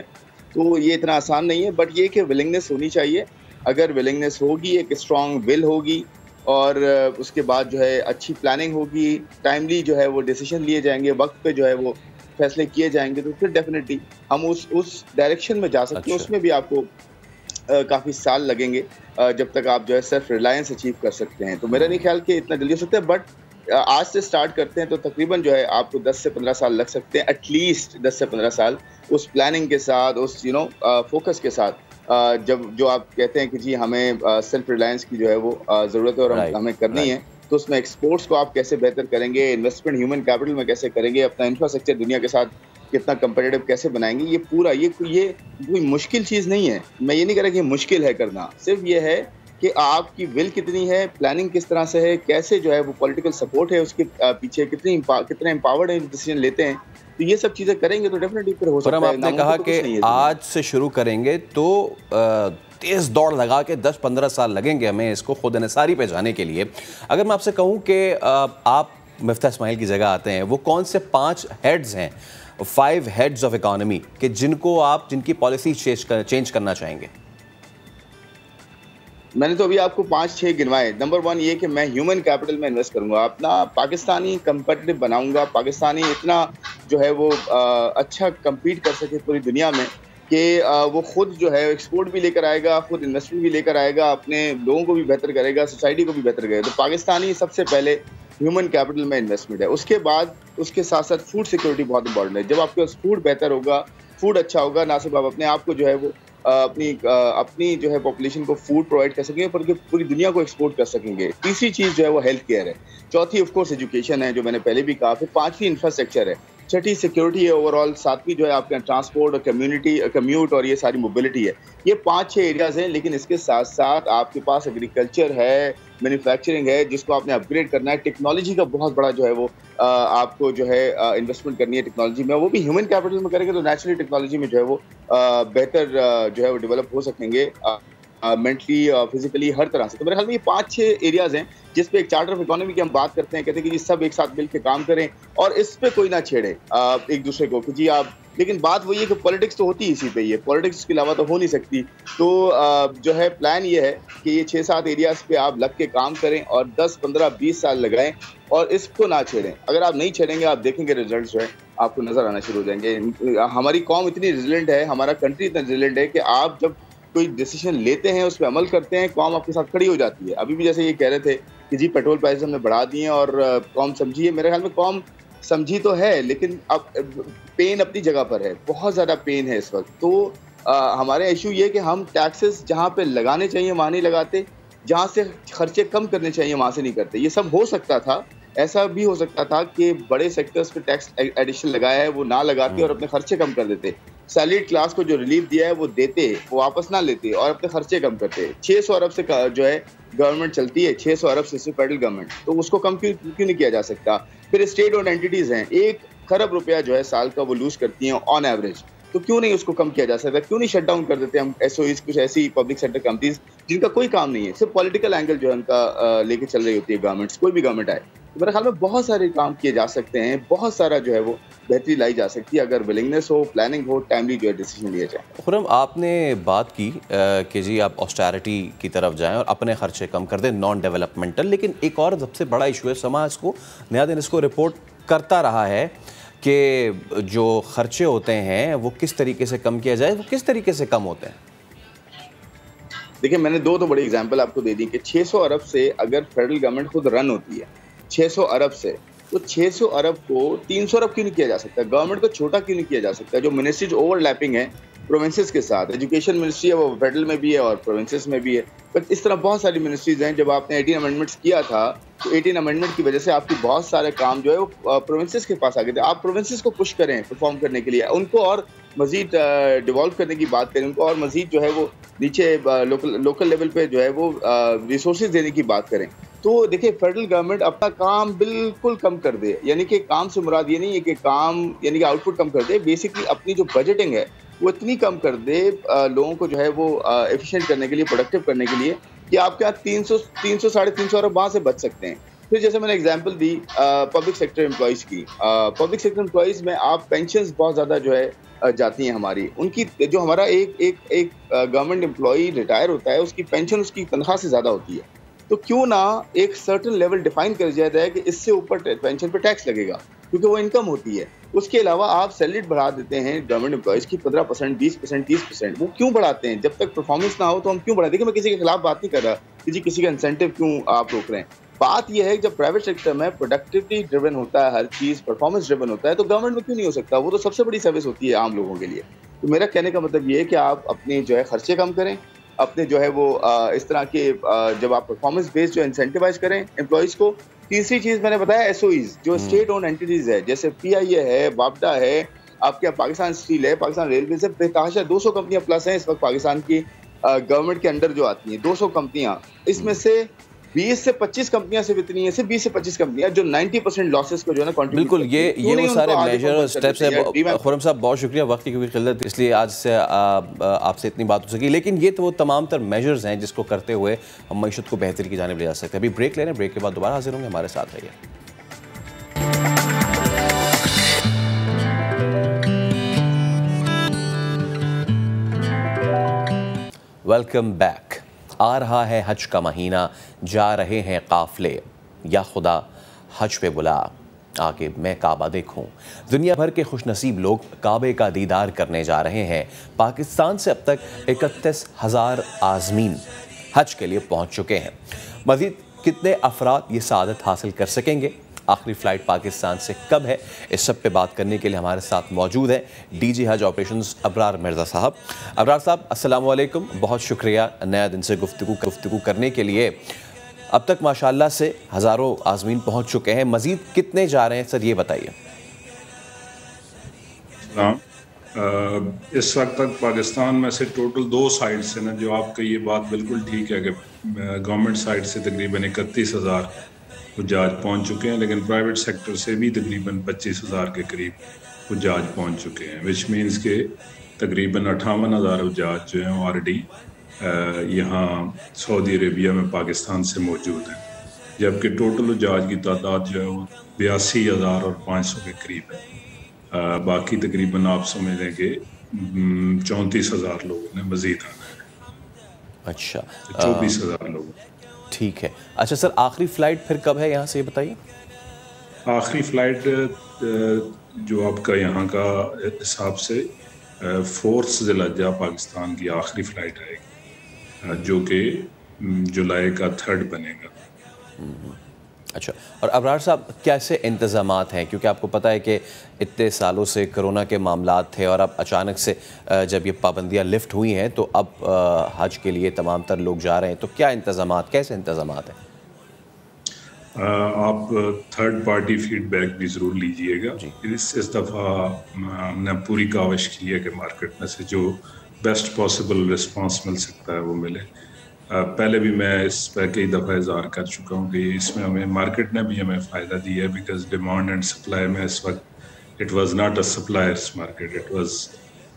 तो ये इतना आसान नहीं है, बट ये कि विलिंगनेस होनी चाहिए। अगर विलिंगनेस होगी, एक स्ट्रॉन्ग विल होगी, और उसके बाद जो है अच्छी प्लानिंग होगी, टाइमली जो है वो डिसीजन लिए जाएंगे, वक्त पे जो है वो फैसले किए जाएंगे, तो फिर डेफिनेटली हम उस डायरेक्शन में जा सकते हैं। उसमें भी आपको काफ़ी साल लगेंगे जब तक आप जो है सेल्फ रिलायंस अचीव कर सकते हैं। तो मेरा नहीं ख्याल कि इतना जल्दी हो सकता है, बट आज से स्टार्ट करते हैं तो तकरीबन जो है आपको 10 से 15 साल लग सकते हैं, एटलीस्ट 10 से 15 साल उस प्लानिंग के साथ, उस फोकस के साथ, जब जो आप कहते हैं कि जी हमें सेल्फ रिलायंस की जो है वो ज़रूरत है और हमें करनी है, तो उसमें एक्सपोर्ट्स को आप कैसे बेहतर करेंगे, इन्वेस्टमेंट ह्यूमन कैपिटल में कैसे करेंगे, अपना इंफ्रास्ट्रक्चर दुनिया के साथ कितना कंपेटिटिव कैसे बनाएंगे, ये पूरा ये कोई मुश्किल चीज़ नहीं है। मैं ये नहीं कह रहा कि ये मुश्किल है करना, सिर्फ ये है कि आपकी विल कितनी है, प्लानिंग किस तरह से है, कैसे जो है वो पॉलिटिकल सपोर्ट है उसके पीछे, कितने एम्पावर्ड है डिसीजन लेते हैं। तो ये सब चीज़ें करेंगे तो डेफिनेटली फिर हो सकता है। आपने कहा कि आज से शुरू करेंगे तो तेज़ दौड़ लगा के 10-15 साल लगेंगे हमें इसको खुद इन्हिसारी पे जाने के लिए। अगर मैं आपसे कहूँ कि आप मिफ्ता इस्माइल की जगह आते हैं, वो कौन से 5 हेड्स हैं, 5 हेड्स ऑफ इकॉनमी कि जिनकी पॉलिसी चेंज करना चाहेंगे? मैंने तो अभी आपको 5-6 गिनवाए। नंबर 1 ये कि मैं ह्यूमन कैपिटल में इन्वेस्ट करूंगा, अपना पाकिस्तानी कंपेटिटिव बनाऊंगा, पाकिस्तानी इतना जो है वो अच्छा compete कर सके पूरी दुनिया में कि वो खुद जो है एक्सपोर्ट भी लेकर आएगा, खुद इन्वेस्टमेंट भी लेकर आएगा, अपने लोगों को भी बेहतर करेगा, सोसाइटी को भी बेहतर करेगा। तो पाकिस्तानी सबसे पहले ह्यूमन कैपिटल में इन्वेस्टमेंट है। उसके बाद उसके साथ साथ फूड सिक्योरिटी बहुत इंपॉर्टेंट है। जब आपके पास फूड बेहतर होगा, फूड अच्छा होगा, ना सिर्फ आप अपने आप को जो है वो अपनी जो है पॉपुलेशन को फूड प्रोवाइड कर सकेंगे, बल्कि पूरी दुनिया को एक्सपोर्ट कर सकेंगे। तीसरी चीज़ जो है वो हेल्थ केयर है। चौथी ऑफ कोर्स एजुकेशन है, जो मैंने पहले भी कहा। फिर 5वीं इंफ्रास्ट्रक्चर है। छठी सिक्योरिटी है ओवरऑल। 7वीं जो है आपके ट्रांसपोर्ट और कम्यूट और ये सारी मोबिलिटी है। ये 5-6 एरियाज हैं, लेकिन इसके साथ साथ आपके पास एग्रीकल्चर है, मैन्युफैक्चरिंग है, जिसको आपने अपग्रेड करना है। टेक्नोलॉजी का बहुत बड़ा जो है वो आपको जो है इन्वेस्टमेंट करनी है टेक्नोलॉजी में। वो भी ह्यूमन कैपिटल में करेंगे तो नेचुरली टेक्नोलॉजी में जो है वो बेहतर जो है वो डेवलप हो सकेंगे, मेंटली फिजिकली हर तरह से। तो मेरे ख्याल में ये 5-6 एरियाज हैं जिस पे एक चार्टर ऑफ इकोनॉमी की हम बात करते हैं, कहते हैं कि जी सब एक साथ मिलकर काम करें और इस पे कोई ना छेड़े एक दूसरे को कि जी आप। लेकिन बात वही है कि पॉलिटिक्स तो होती ही इसी पे ही है, पॉलिटिक्स के अलावा तो हो नहीं सकती। तो जो है प्लान ये है कि ये 6-7 एरियाज पे आप लग के काम करें और 10, 15, 20 साल लगाएं और इसको ना छेड़ें। अगर आप नहीं छेड़ेंगे, आप देखेंगे रिजल्ट जो है आपको नजर आना शुरू हो जाएंगे। हमारी कौम इतनी रेजिलेंट है, हमारा कंट्री इतना रेजिलेंट है कि आप जब कोई डिसीजन लेते हैं, उस पर अमल करते हैं, कौम आपके साथ खड़ी हो जाती है। अभी भी जैसे ये कह रहे थे कि जी पेट्रोल प्राइस हमने बढ़ा दिए और कौम समझी है, मेरे ख्याल में कौम समझी तो है, लेकिन अब पेन अपनी जगह पर है, बहुत ज़्यादा पेन है इस वक्त। तो हमारे इशू ये कि हम टैक्सेस जहाँ पे लगाने चाहिए वहाँ नहीं लगाते, जहाँ से खर्चे कम करने चाहिए वहाँ से नहीं करते। ये सब हो सकता था, ऐसा भी हो सकता था कि बड़े सेक्टर्स पे टैक्स एडिशन लगाया है वो ना लगाते और अपने खर्चे कम कर देते। सैलरीड क्लास को जो रिलीफ दिया है वो देते, वो वापस ना लेते और अपने खर्चे कम करते। 600 अरब से जो है गवर्नमेंट चलती है, 600 अरब से फेडरल गवर्नमेंट, तो उसको कम क्यों नहीं किया जा सकता। फिर स्टेट ओन्ड एंटिटीज हैं, 1 खरब रुपया जो है साल का वो लूज करती हैं ऑन एवरेज, तो क्यों नहीं उसको कम किया जा सकता, क्यों नहीं शट डाउन कर देते हम एसओईज, कुछ ऐसी पब्लिक सेक्टर कंपनीज जिनका कोई काम नहीं है, सिर्फ पॉलिटिकल एंगल जो है उनका लेके चल रही होती है गवर्नमेंट्स, कोई भी गवर्नमेंट आए। तो मेरे ख्याल में बहुत सारे काम किए जा सकते हैं, बहुत सारा जो है वो बेहतरी लाई जा सकती है अगर विलिंगनेस हो, प्लानिंग हो, टाइमली जो है डिसीजन लिया जाए। खुर्रम, आपने बात की कि जी आप ऑस्टेरिटी की तरफ जाएं और अपने खर्चे कम कर दें, नॉन डेवलपमेंटल, लेकिन एक और सबसे बड़ा इशू है, समाज को नया दिन इसको रिपोर्ट करता रहा है कि जो खर्चे होते हैं वो किस तरीके से कम किया जाए, वो किस तरीके से कम होते हैं। देखिए, मैंने दो तो बड़ी एग्जांपल आपको दे दी कि 600 अरब से अगर फेडरल गवर्नमेंट खुद रन होती है 600 अरब से, तो 600 अरब को 300 अरब क्यों नहीं किया जा सकता, गवर्नमेंट को छोटा क्यों नहीं किया जा सकता। जो मिनिस्ट्रीज ओवरलैपिंग है प्रोविंसेस के साथ, एजुकेशन मिनिस्ट्री है वो फेडरल में भी है और प्रोविंसेस में भी है, बट इस तरह बहुत सारी मिनिस्ट्रीज हैं। जब आपने 18 अमेंडमेंट्स किया था तो 18 अमेंडमेंट की वजह से आपकी बहुत सारे काम जो है वो प्रोविंसेस के पास आ गए थे। आप प्रोविंसेस को पुश करें परफॉर्म करने के लिए, उनको और मजीद डिवॉल्व करने की बात करें, उनको और मजीद जो है वो नीचे लोकल लेवल पे जो है वो रिसोर्सेज देने की बात करें। तो देखिए, फेडरल गवर्नमेंट अपना काम बिल्कुल कम कर दे, यानी कि काम से मुराद ये नहीं है कि काम यानी कि आउटपुट कम कर दे, बेसिकली अपनी जो बजटिंग है वो इतनी कम कर दे लोगों को जो है वो एफिशिएंट करने के लिए, प्रोडक्टिव करने के लिए, कि आपके यहाँ 300 साढ़े 300 अरब वहाँ से बच सकते हैं। फिर जैसे मैंने एग्जांपल दी पब्लिक सेक्टर एम्प्लॉयज़ की, पब्लिक सेक्टर एम्प्लॉयज़ में आप पेंशन्स बहुत ज़्यादा जो है जाती हैं हमारी, उनकी जो हमारा एक गवर्नमेंट एम्प्लॉई रिटायर होता है उसकी पेंशन उसकी तनख्वाह से ज़्यादा होती है, तो क्यों ना एक सर्टन लेवल डिफाइन कर दिया जाए कि इससे ऊपर पेंशन पे टैक्स लगेगा क्योंकि वो इनकम होती है। उसके अलावा आप सैलरी बढ़ा देते हैं गवर्नमेंट एम्प्लॉयज़ की 15%, 20%, 30%, वो क्यों बढ़ाते हैं? जब तक परफॉर्मेंस ना हो तो हम क्यों बढ़ाते हैं? देखिए, मैं किसी के खिलाफ बात नहीं कर रहा कि जी किसी का इंसेंटिव क्यों आप रोक रहे हैं। बात यह है कि जब प्राइवेट सेक्टर में प्रोडक्टिविटी ड्रिवन होता है, हर चीज़ परफॉर्मेंस ड्रिवन होता है, तो गवर्नमेंट में क्यों नहीं हो सकता? वो तो सबसे बड़ी सर्विस होती है आम लोगों के लिए। तो मेरा कहने का मतलब ये है कि आप अपने जो है खर्चे कम करें, अपने जो है वो इस तरह के जब आप परफॉर्मेंस बेस्ड जो इंसेंटिवाइज करें एम्प्लॉयज़ को। तीसरी चीज़ मैंने बताया एसओईज, जो स्टेट ओन एंटिटीज़ है, जैसे पीआईए है, वापडा है, आपके पाकिस्तान स्टील है, पाकिस्तान रेलवे से बेतहाशा 200 कंपनियां प्लस हैं इस वक्त पाकिस्तान की गवर्नमेंट के अंडर जो आती हैं, 200 कंपनियां, इसमें से 20 से 25 कंपनियां सिर्फ इतनी है, सिर्फ 20 से 25 कंपनियां जो 90% लॉसेस को जो है ना कंट्रीब्यूट। बिल्कुल, ये वो सारे मेजर और स्टेप्स हैं। खुर्रम साहब, बहुत शुक्रिया, वक्त की क्योंकि किल्लत इसलिए आज से आपसे इतनी बात हो सकी, लेकिन ये तो वो तमाम तर मेजर्स हैं जिसको करते हुए हम मईशत को बेहतरी की जानिब ले जा सकते हैं। अभी ब्रेक ले रहे हैं, ब्रेक के बाद दोबारा हाजिर होंगे, हमारे साथ रहिए। Welcome back. आ रहा है हज का महीना, जा रहे हैं काफले, या खुदा हज पे बुला, आके मैं काबा देखूं। दुनिया भर के खुशनसीब लोग काबे का दीदार करने जा रहे हैं। पाकिस्तान से अब तक 31,000 आज़मीन हज के लिए पहुंच चुके हैं। मज़ीद कितने अफराद ये सआदत हासिल कर सकेंगे, आखिरी फ़्लाइट पाकिस्तान से कब है, इस सब पे बात करने के लिए हमारे साथ मौजूद है डीजी हज ऑपरेशंस अबरार मिर्ज़ा साहब। अबरार साहब, अस्सलाम वालेकुम, बहुत शुक्रिया नया दिन से गुफ्तगू करने के लिए। अब तक माशाल्लाह से हज़ारों आज़मीन पहुंच चुके हैं, मज़ीद कितने जा रहे हैं सर, ये बताइए। इस वक्त तक पाकिस्तान में से टोटल 2 साइड से ना, जो आपका ये बात बिल्कुल ठीक है कि गवर्नमेंट साइड से तकरीबन 31,000 हुज्जाज पहुँच चुके हैं, लेकिन प्राइवेट सेक्टर से भी तकरीबन 25,000 के करीब हुज्जाज पहुँच चुके हैं, विच मीन्स के तकरीबन 58,000 हुज्जाज जो हैं वो ऑलरेडी यहाँ सऊदी अरेबिया में पाकिस्तान से मौजूद हैं, जबकि टोटल हुज्जाज की तादाद जो है वो 82,500 के करीब है। बाकी तकरीबन आप समझ लें कि 34,000 लोगों ने मज़ीद आना है। अच्छा, 24,000 लोग। ठीक है। अच्छा सर, आखिरी फ़्लाइट फिर कब है यहाँ से, ये बताइए। आखिरी फ़्लाइट जो आपका यहाँ का हिसाब से 4 ज़िलहज्जा पाकिस्तान की आखिरी फ़्लाइट आएगी, जो कि जुलाई का 3rd बनेगा। अच्छा, और अबरार साहब कैसे इंतज़ामात हैं, क्योंकि आपको पता है कि इतने सालों से कोरोना के मामलात थे और अब अचानक से जब ये पाबंदियां लिफ्ट हुई हैं तो अब हज के लिए तमाम तर लोग जा रहे हैं, तो क्या इंतज़ामात, कैसे इंतज़ामात हैं? आप 3rd पार्टी फीडबैक भी ज़रूर लीजिएगा। इस दफ़ा हमने पूरी काविश की है कि मार्केट में से जो बेस्ट पॉसिबल रिस्पांस मिल सकता है वो मिले। पहले भी मैं इस पर कई दफ़ा इज़हार कर चुका हूँ कि इसमें हमें मार्केट ने भी हमें फ़ायदा दिया है, बिकॉज डिमांड एंड सप्लाई में इस वक्त it was not a suppliers market, it was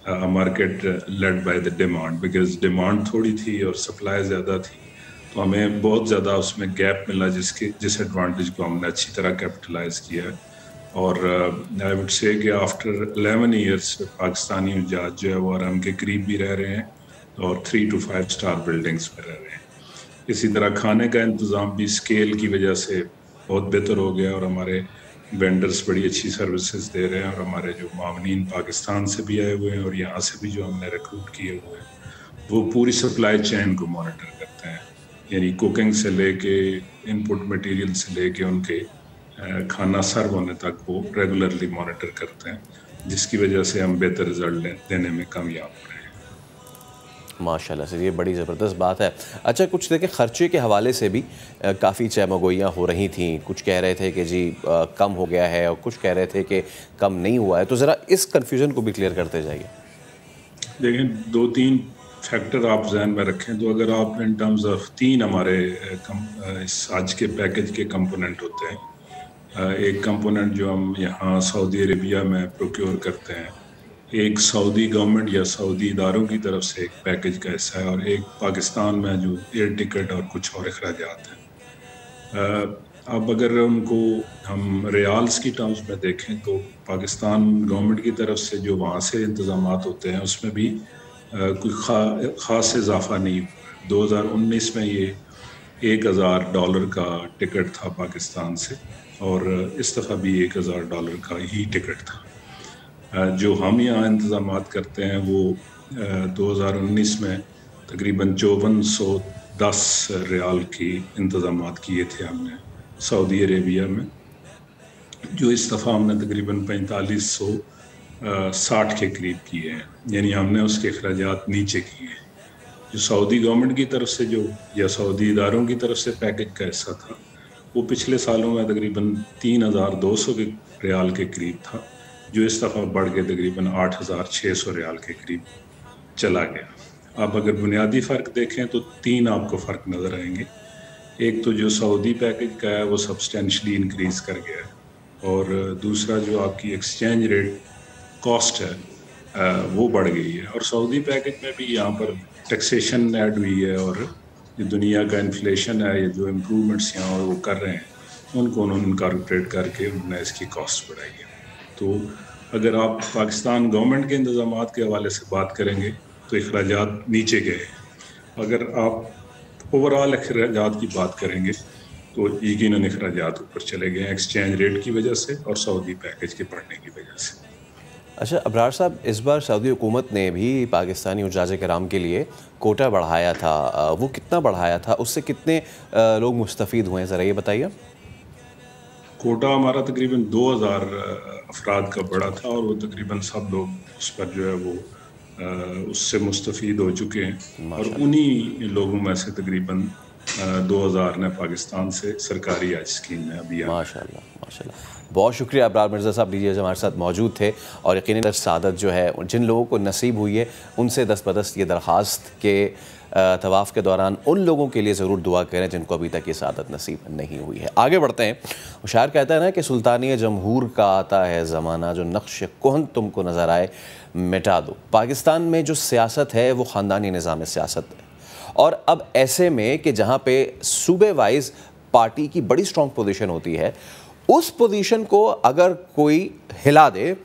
a market led by the demand, because demand थोड़ी थी और सप्लाई ज़्यादा थी, तो हमें बहुत ज़्यादा उसमें गैप मिला, जिस एडवांटेज को हमने अच्छी तरह कैपिटलाइज किया है। और आई वुड से कि आफ्टर 11 ईयर्स पाकिस्तानी हुज्जाज जो है वो आराम के करीब भी रह रहे हैं और 3 to 5 स्टार बिल्डिंग्स में रह रहे हैं। इसी तरह खाने का इंतज़ाम भी स्केल की वजह से बहुत बेहतर हो गया और हमारे वेंडर्स बड़ी अच्छी सर्विसेज दे रहे हैं और हमारे जो मावनीन पाकिस्तान से भी आए हुए हैं और यहाँ से भी जो हमने रिक्रूट किए हुए हैं वो पूरी सप्लाई चेन को मॉनिटर करते हैं, यानी कुकिंग से लेके इनपुट मटेरियल से लेके उनके खाना सर्व होने तक वो रेगुलरली मॉनिटर करते हैं, जिसकी वजह से हम बेहतर रिजल्ट देने में कामयाब हो रहे हैं। माशाल्लाह से, ये बड़ी ज़बरदस्त बात है। अच्छा, कुछ देखें खर्चे के हवाले से भी काफ़ी चहमगोइयाँ हो रही थी, कुछ कह रहे थे कि जी कम हो गया है और कुछ कह रहे थे कि कम नहीं हुआ है, तो ज़रा इस कन्फ्यूज़न को भी क्लियर करते जाइए। देखें, 2-3 फैक्टर आप जहन में रखें, तो अगर आप इन टर्म्स ऑफ 3 हमारे इस आज के पैकेज के कंपोनेंट होते हैं। एक कंपोनेंट जो हम यहाँ सऊदी अरेबिया में प्रोक्योर करते हैं, एक सऊदी गवर्नमेंट या सऊदी इदारों की तरफ से एक पैकेज का हिस्सा है, और एक पाकिस्तान में जो एयर टिकट और कुछ और अखराजात हैं। अब अगर उनको हम रियाल्स की टर्म्स में देखें तो पाकिस्तान गवर्नमेंट की तरफ से जो वहाँ से इंतज़ामात होते हैं उसमें भी कोई ख़ास इजाफा नहीं हुआ। 2019 में ये $1000 का टिकट था पाकिस्तान से, और इस दफ़ा भी $1000 का ही टिकट था। जो हम यहाँ इंतज़ामात करते हैं वो 2019 में तकरीबन 5410 रियाल की इंतज़ामात किए थे हमने सऊदी अरेबिया में, जो इस दफ़ा हमने तकरीबन 4560 के करीब किए हैं, यानी हमने उसके अखराजात नीचे किए हैं। जो सऊदी गवर्नमेंट की तरफ से जो या सऊदी इदारों की तरफ से पैकेज का हिस्सा था वो पिछले सालों में तकरीबन 3200 के रियाल के करीब था, जो इस दफ़ा बढ़ के तकरीबन 8600 रियाल के करीब चला गया। अब अगर बुनियादी फ़र्क देखें तो 3 आपको फ़र्क नज़र आएंगे। एक तो जो सऊदी पैकेज का है वो सब्सटेंशली इंक्रीज़ कर गया है, और दूसरा जो आपकी एक्सचेंज रेट कॉस्ट है वो बढ़ गई है। और सऊदी पैकेज में भी यहाँ पर टैक्सेशन ऐड हुई है, और जो दुनिया का इन्फ्लेशन है या जो इम्प्रूवमेंट्स यहाँ वो कर रहे हैं उनको उन्होंने इनकॉर्पोरेट करके उन्होंने इसकी कॉस्ट बढ़ाई है। तो अगर आप पाकिस्तान गवर्नमेंट के इंतज़ामात के हवाले से बात करेंगे तो अखराजात नीचे गए। अगर आप ओवरऑल अखराजात की बात करेंगे तो यकीनन अखराजात ऊपर चले गए एक्सचेंज रेट की वजह से और सऊदी पैकेज के बढ़ने की वजह से। अच्छा अबरार साहब, इस बार सऊदी हुकूमत ने भी पाकिस्तानी उजाजे कराम के लिए कोटा बढ़ाया था, वो कितना बढ़ाया था, उससे कितने लोग मुस्तफ़ीद हुए हैं, ज़रा ये बताइए। कोटा हमारा तकरीबन 2000 अफराद का बड़ा था, और वो तकरीबन सब लोग उस पर जो है वो उससे मुस्तफ़ीद हो चुके हैं, और उन्हीं लोगों में से तकरीबन 2000 ने पाकिस्तान से सरकारी हज स्कीम में अभी। माशाल्लाह माशाल्लाह, बहुत शुक्रिया अबरार मिर्ज़ा साहब, लीजिए हमारे साथ मौजूद थे, और यकीनन सादत जो है जिन लोगों को नसीब हुई है उनसे दस्तबदस्त ये दरख्वास्त के तवाफ़ के दौरान उन लोगों के लिए ज़रूर दुआ करें जिनको अभी तक ये सादत नसीब नहीं हुई है। आगे बढ़ते हैं। शायर कहता है ना कि सुल्तानी जमहूर का आता है ज़माना, जो नक्श कोहन तुमको नज़र आए मिटा दो। पाकिस्तान में जो सियासत है वो ख़ानदानी निज़ाम सियासत है, और अब ऐसे में कि जहाँ पे सूबे वाइज पार्टी की बड़ी स्ट्रॉन्ग पोजीशन होती है, उस पोजीशन को अगर कोई हिला दे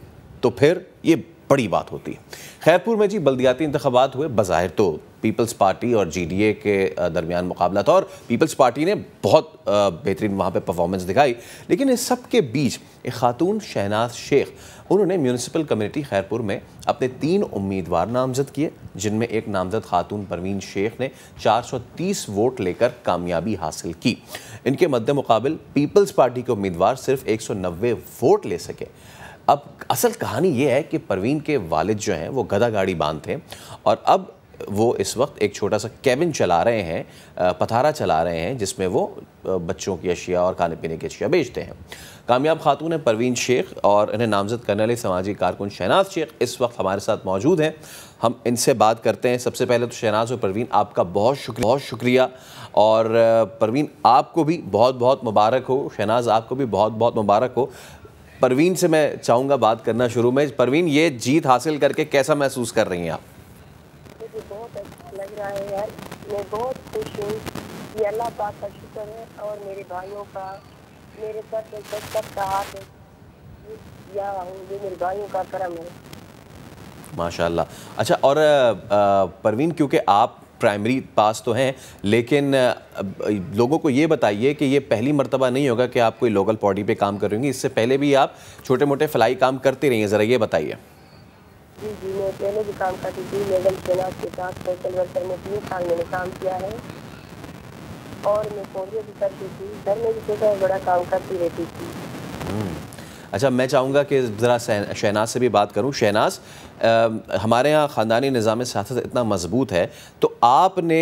तो फिर ये बड़ी बात होती है। खैरपुर में जी बल्दियाती इंतखाबात हुए। बज़ाहिर तो पीपल्स पार्टी और GDA के दरमियान मुकाबला था और पीपल्स पार्टी ने बहुत बेहतरीन वहाँ पे परफॉर्मेंस दिखाई, लेकिन इस सब के बीच एक खातून शहनाज शेख, उन्होंने म्यूनिसिपल कमेटी खैरपुर में अपने 3 उम्मीदवार नामजद किए, जिनमें एक नामजद खातून परवीन शेख ने 430 वोट लेकर कामयाबी हासिल की। इनके मद्दे मुकाबिल पीपल्स पार्टी के उम्मीदवार सिर्फ 190 वोट ले सके। अब असल कहानी ये है कि परवीन के वालिद जो हैं वो गधा गाड़ी बांध थे और अब वो इस वक्त एक छोटा सा केबिन चला रहे हैं, पथारा चला रहे हैं, जिसमें वो बच्चों की अशिया और खाने पीने की अशिया बेचते हैं। कामयाब खातून है परवीन शेख और इन्हें नामजद करने वाले समाजी कारकुन शहनाज शेख इस वक्त हमारे साथ मौजूद हैं। हम इनसे बात करते हैं। सबसे पहले तो शहनाज और परवीन, आपका बहुत शुक्रिया और परवीन आपको भी बहुत बहुत मुबारक हो, शहनाज आपको भी बहुत बहुत मुबारक हो। परवीन से मैं चाहूँगा बात करना शुरू में। परवीन, ये जीत हासिल करके कैसा महसूस कर रही हैं आप? मुझे बहुत अच्छा लग रहा है यार, मैं बहुत खुश हूँ। ये अल्लाह पाक का शुक्र है और मेरे भाइयों का, मेरे सर पे सबका हाथ है या ये मेरे भाइयों का करम है माशाल्लाह। अच्छा, और परवीन, क्योंकि आप प्राइमरी पास तो हैं, लेकिन लोगों को ये बताइए कि ये पहली मर्तबा नहीं होगा कि आप कोई लोकल बॉडी पे काम कर रही होंगी, इससे पहले भी आप छोटे मोटे फलाई काम करती रही हैं, ज़रा ये बताइए। जी जी, मैं पहले भी काम करती थी मैडम शहनाज के साथ सोशल वर्कर में 3 साल मैंने काम किया है और मैं पोलियो भी करती थी, घर में भी छोटा बड़ा काम करती रहती थी। अच्छा, मैं चाहूँगा कि ज़रा शहनाज से भी बात करूँ। शहनाज, हमारे यहाँ ख़ानदानी निज़ाम सियासत इतना मजबूत है, तो आपने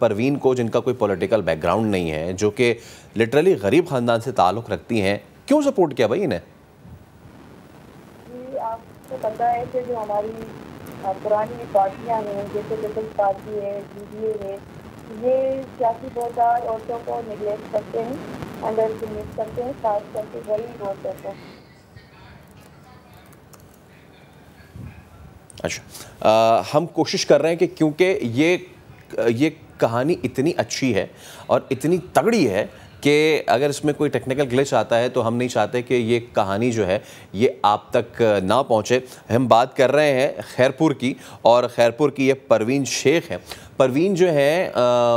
परवीन को, जिनका कोई पॉलिटिकल बैकग्राउंड नहीं है, जो कि लिटरली गरीब ख़ानदान से ताल्लुक़ रखती हैं, क्यों सपोर्ट किया भाई इन्हें? जी, आपको पता है कि जो हमारी पुरानी पार्टियाँ हैं, जैसे पीपल्स पार्टी है, GDA है, ये सियासी बोलदार औरतों को निगलेक्ट करते हैं, अंडर एस्टिमेट करते हैं, खास करके गरीब औरतों को। अच्छा, हम कोशिश कर रहे हैं कि क्योंकि ये कहानी इतनी अच्छी है और इतनी तगड़ी है कि अगर इसमें कोई टेक्निकल ग्लिच आता है तो हम नहीं चाहते कि ये कहानी जो है ये आप तक ना पहुंचे। हम बात कर रहे हैं खैरपुर की, और खैरपुर की ये परवीन शेख है। परवीन जो है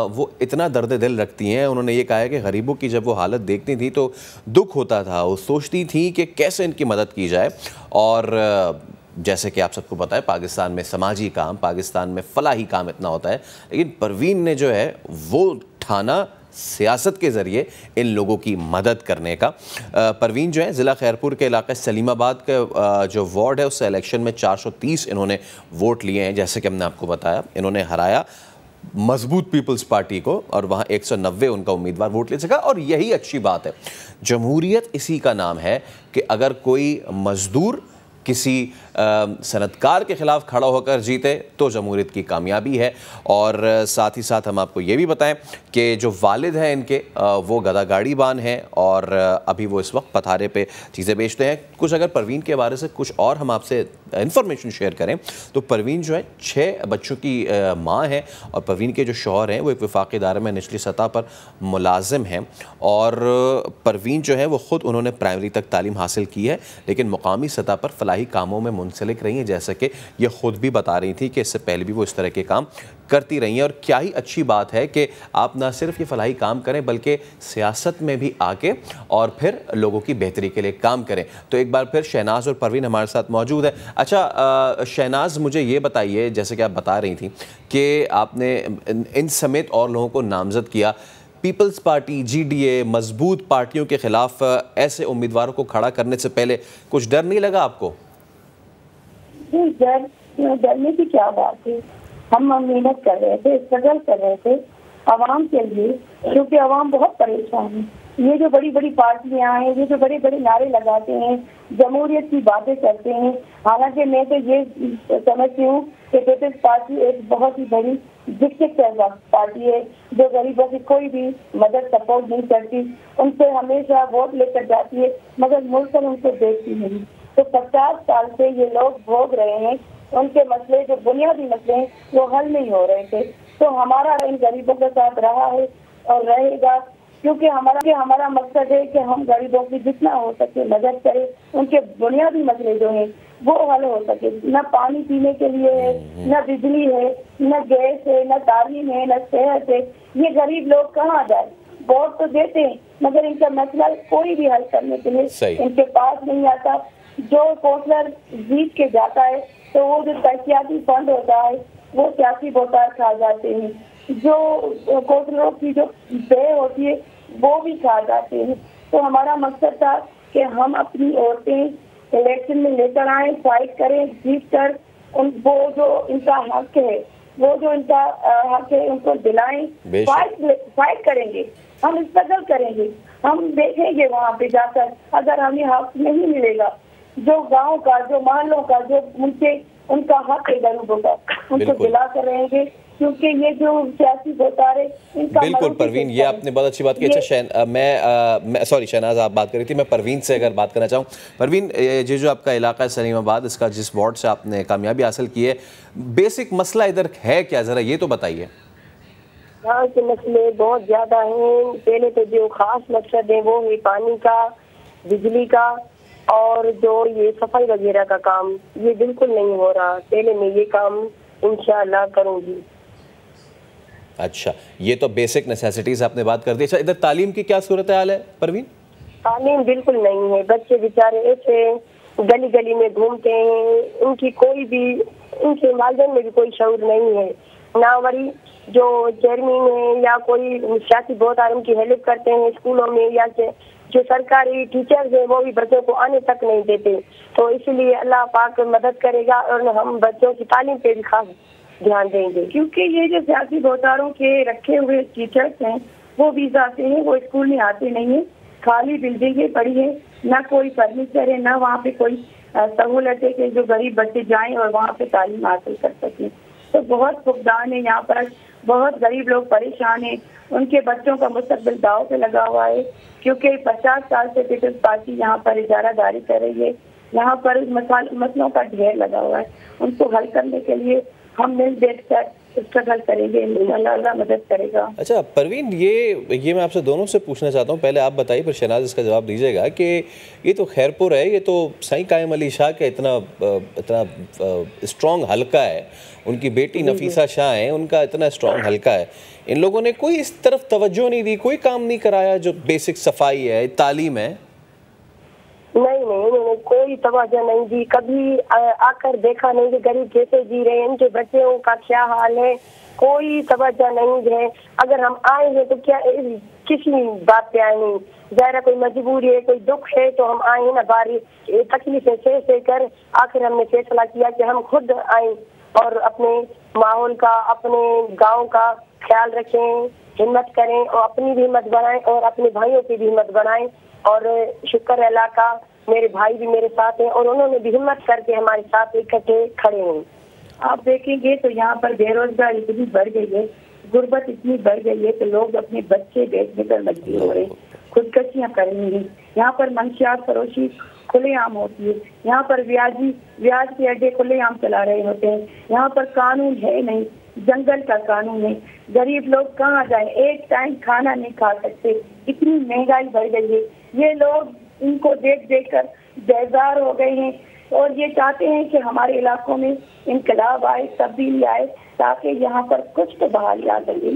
वो इतना दर्द दिल रखती हैं। उन्होंने ये कहा है कि गरीबों की जब वो हालत देखती थी तो दुख होता था, वो सोचती थी कि कैसे इनकी मदद की जाए। और जैसे कि आप सबको पता है, पाकिस्तान में समाजी काम, पाकिस्तान में फलाही काम इतना होता है, लेकिन परवीन ने जो है वो ठाना सियासत के ज़रिए इन लोगों की मदद करने का। परवीन जो है ज़िला खैरपुर के इलाके सलीमाबाद का जो वार्ड है उससे इलेक्शन में 430 इन्होंने वोट लिए हैं। जैसे कि हमने आपको बताया, इन्होंने हराया मजबूत पीपल्स पार्टी को और वहाँ 190 उनका उम्मीदवार वोट ले सका। और यही अच्छी बात है, जमहूरियत इसी का नाम है कि अगर कोई मजदूर किसी सनतकार के ख़िलाफ़ खड़ा होकर जीते तो जमहूरियत की कामयाबी है। और साथ ही साथ हम आपको ये भी बताएं कि जो वालिद हैं इनके, वो गधा गाड़ी बान हैं और अभी वो इस वक्त पथारे पे चीज़ें बेचते हैं। कुछ अगर परवीन के बारे से कुछ और हम आपसे इन्फॉर्मेशन शेयर करें तो परवीन जो है 6 बच्चों की माँ है और परवीन के जो शौहर हैं वो एक वफाकी इदारे में निचली सतह पर मुलाजिम हैं। और परवीन जो है वो ख़ुद उन्होंने प्राइमरी तक तालीम हासिल की है, लेकिन मुकामी सतह पर फलाही कामों में मुंसलिक रही हैं, जैसे कि ये ख़ुद भी बता रही थी कि इससे पहले भी वो इस तरह के काम करती रही हैं। और क्या ही अच्छी बात है कि आप ना सिर्फ ये फलाही काम करें बल्कि सियासत में भी आके और फिर लोगों की बेहतरी के लिए काम करें। तो एक बार फिर शहनाज और परवीन हमारे साथ मौजूद है। अच्छा शहनाज, मुझे ये बताइए, जैसे कि आप बता रही थी कि आपने इन समेत और लोगों को नामजद किया, पीपल्स पार्टी, GDA, मजबूत पार्टियों के ख़िलाफ़ ऐसे उम्मीदवारों को खड़ा करने से पहले कुछ डर नहीं लगा आपको? डरने की क्या बात है, हम मेहनत कर रहे थे, स्ट्रगल कर रहे थे आवाम के लिए, क्योंकि आवाम बहुत परेशान है। ये जो बड़ी बड़ी पार्टियां हैं, ये जो बड़े बड़े नारे लगाते हैं, जमहूरियत की बातें करते हैं, हालांकि मैं तो ये समझती हूँ कि पीपल्स पार्टी एक बहुत ही बड़ी डिक्टेटर पार्टी है जो गरीबों की कोई भी मदद सपोर्ट नहीं करती, उनसे हमेशा वोट लेकर जाती है मगर मुल्क उनको देखती नहीं। तो 50 साल से ये लोग भोग रहे हैं, उनके मसले जो बुनियादी मसले हैं वो हल नहीं हो रहे थे। तो हमारा इन गरीबों के साथ रहा है और रहेगा, क्योंकि हमारा मकसद है कि हम गरीबों की जितना हो सके मदद करें, उनके बुनियादी मसले जो हैं वो हल हो सके। न पानी पीने के लिए है, न बिजली है, न गैस है, न तालीम है, न सेहत है। ये गरीब लोग कहाँ जाए? वोट तो देते हैं मगर इनका मसला कोई भी हल करने के लिए इनके पास नहीं आता। जो कौंसलर जीत के जाता है तो वो जो तरक्याती फंड होता है वो सियासी वोटर खा जाते हैं, जो कौंसलरों की जो व्यय होती है वो भी खा जाते हैं। तो हमारा मकसद था कि हम अपनी औरतें इलेक्शन में लेकर आए, फाइट करें, जीत कर वो जो इनका हक है, वो जो इनका हक है उनको दिलाएं। फाइट करेंगे, हम स्ट्रगल करेंगे, हम देखेंगे वहाँ पे जाकर अगर हमें हक नहीं मिलेगा, जो गांव का, जो मोहल्लों का, जो उनका हक है गरीबों का, उनको दिला कर रहेंगे। क्योंकि ये जो सियासी वोटार है इनका बिल्कुल परवीन, ये आपने बहुत अच्छी बात की। अच्छा मैं सॉरी शहनाज, आप बात कर रही थी, मैं परवीन से अगर बात करना चाहूँ। परवीन, ये जो आपका इलाका है सलीमाबाद, इसका जिस वार्ड से आपने कामयाबी हासिल की है, बेसिक मसला इधर है क्या, जरा ये तो बताइए। यहाँ के मसले बहुत ज्यादा हैं। पहले तो जो खास मकसद है वो है पानी का, बिजली का, और जो ये सफाई वगैरह का काम, ये बिल्कुल नहीं हो रहा। पहले मैं ये काम इंशाअल्लाह करूँगी। अच्छा, ये तो बेसिक नेसेसिटीज आपने बात कर दी। अच्छा, इधर तालीम की क्या सूरत हाल है परवीन? तालीम बिल्कुल नहीं है। बच्चे बेचारे ऐसे गली गली में घूमते हैं, उनकी कोई भी, उनके वालिदैन में भी कोई शऊर नहीं है। ना वरी जो चेयरमैन है या कोई सियासी बहुत उनकी हेल्प करते हैं स्कूलों में, या जो सरकारी टीचर्स है वो भी बच्चों को आने तक नहीं देते। तो इसलिए अल्लाह पाक मदद करेगा और हम बच्चों की तालीम पे भी खास ध्यान देंगे। क्योंकि ये जो सियासी वोटारों के रखे हुए टीचर्स हैं वो भी जाते हैं, वो स्कूल में आते नहीं है, खाली बिल्डिंगें पड़ी है, ना कोई फर्नीचर है, ना वहाँ पे कोई सहूलत है कि जो गरीब बच्चे जाएं और वहाँ पे तालीम हासिल कर सकें। तो बहुत फुकदान है यहाँ पर, बहुत गरीब लोग परेशान हैं, उनके बच्चों का मुस्तकबिल दाव पे लगा हुआ है। क्योंकि 50 साल से पीपल्स पार्टी यहाँ पर इजारादारी कर रही है, यहाँ पर मसलों का ढेर लगा हुआ है। उनको हल करने के लिए हम मिल बैठ कर स्ट्रगल करेंगे, अल्लाह मदद करेगा। अच्छा परवीन, ये मैं आपसे दोनों से पूछना चाहता हूँ, पहले आप बताइए फिर शहनाज इसका जवाब दीजिएगा कि ये तो खैरपुर है, ये तो साईं कायम अली शाह का इतना स्ट्रॉन्ग हल्का है, उनकी बेटी नफीसा शाह है, उनका इतना स्ट्रॉन्ग हल्का है, इन लोगों ने कोई इस तरफ तवज्जो नहीं दी, कोई काम नहीं कराया जो बेसिक सफाई है, तालीम है? नहीं, उन्होंने कोई तवज्जो नहीं दी। कभी आकर देखा नहीं कि गरीब कैसे जी रहे हैं, इनके बच्चों का क्या हाल है, कोई तवज्जो नहीं है। अगर हम आए हैं तो क्या किसी बात पे आए हैं? ज़ाहिर कोई मजबूरी है, कोई दुख है तो हम आए ना, बारी तकलीफें सह कर आखिर हमने फैसला किया कि हम खुद आए और अपने माहौल का, अपने गाँव का ख्याल रखें, हिम्मत करें और अपनी भी हिम्मत बढ़ाएं और अपने भाइयों की भी हिम्मत बढ़ाएं। और शुक्र अल्लाह का, मेरे भाई भी मेरे साथ हैं और उन्होंने भी हिम्मत करके हमारे साथ इकट्ठे खड़े हैं। आप देखेंगे तो यहाँ पर बेरोजगारी इतनी बढ़ गई है, गुर्बत इतनी बढ़ गई है तो लोग अपने बच्चे बेचने पर मजबूर हो रहे हैं, खुदकशियाँ कर रही हैं। यहाँ पर मंशियात फरोशी खुलेआम होती है, यहाँ पर ब्याज के अड्डे खुलेआम चला रहे होते हैं, यहाँ पर कानून है नहीं, जंगल का कानून है। गरीब लोग कहाँ जाए, एक टाइम खाना नहीं खा सकते, इतनी महंगाई बढ़ गई है। ये लोग इनको देख कर बेजार हो गए हैं और ये चाहते हैं कि हमारे इलाकों में इनकलाब आए, तब्दीली आए, ताकि यहाँ पर कुछ तो बहाली आ सके।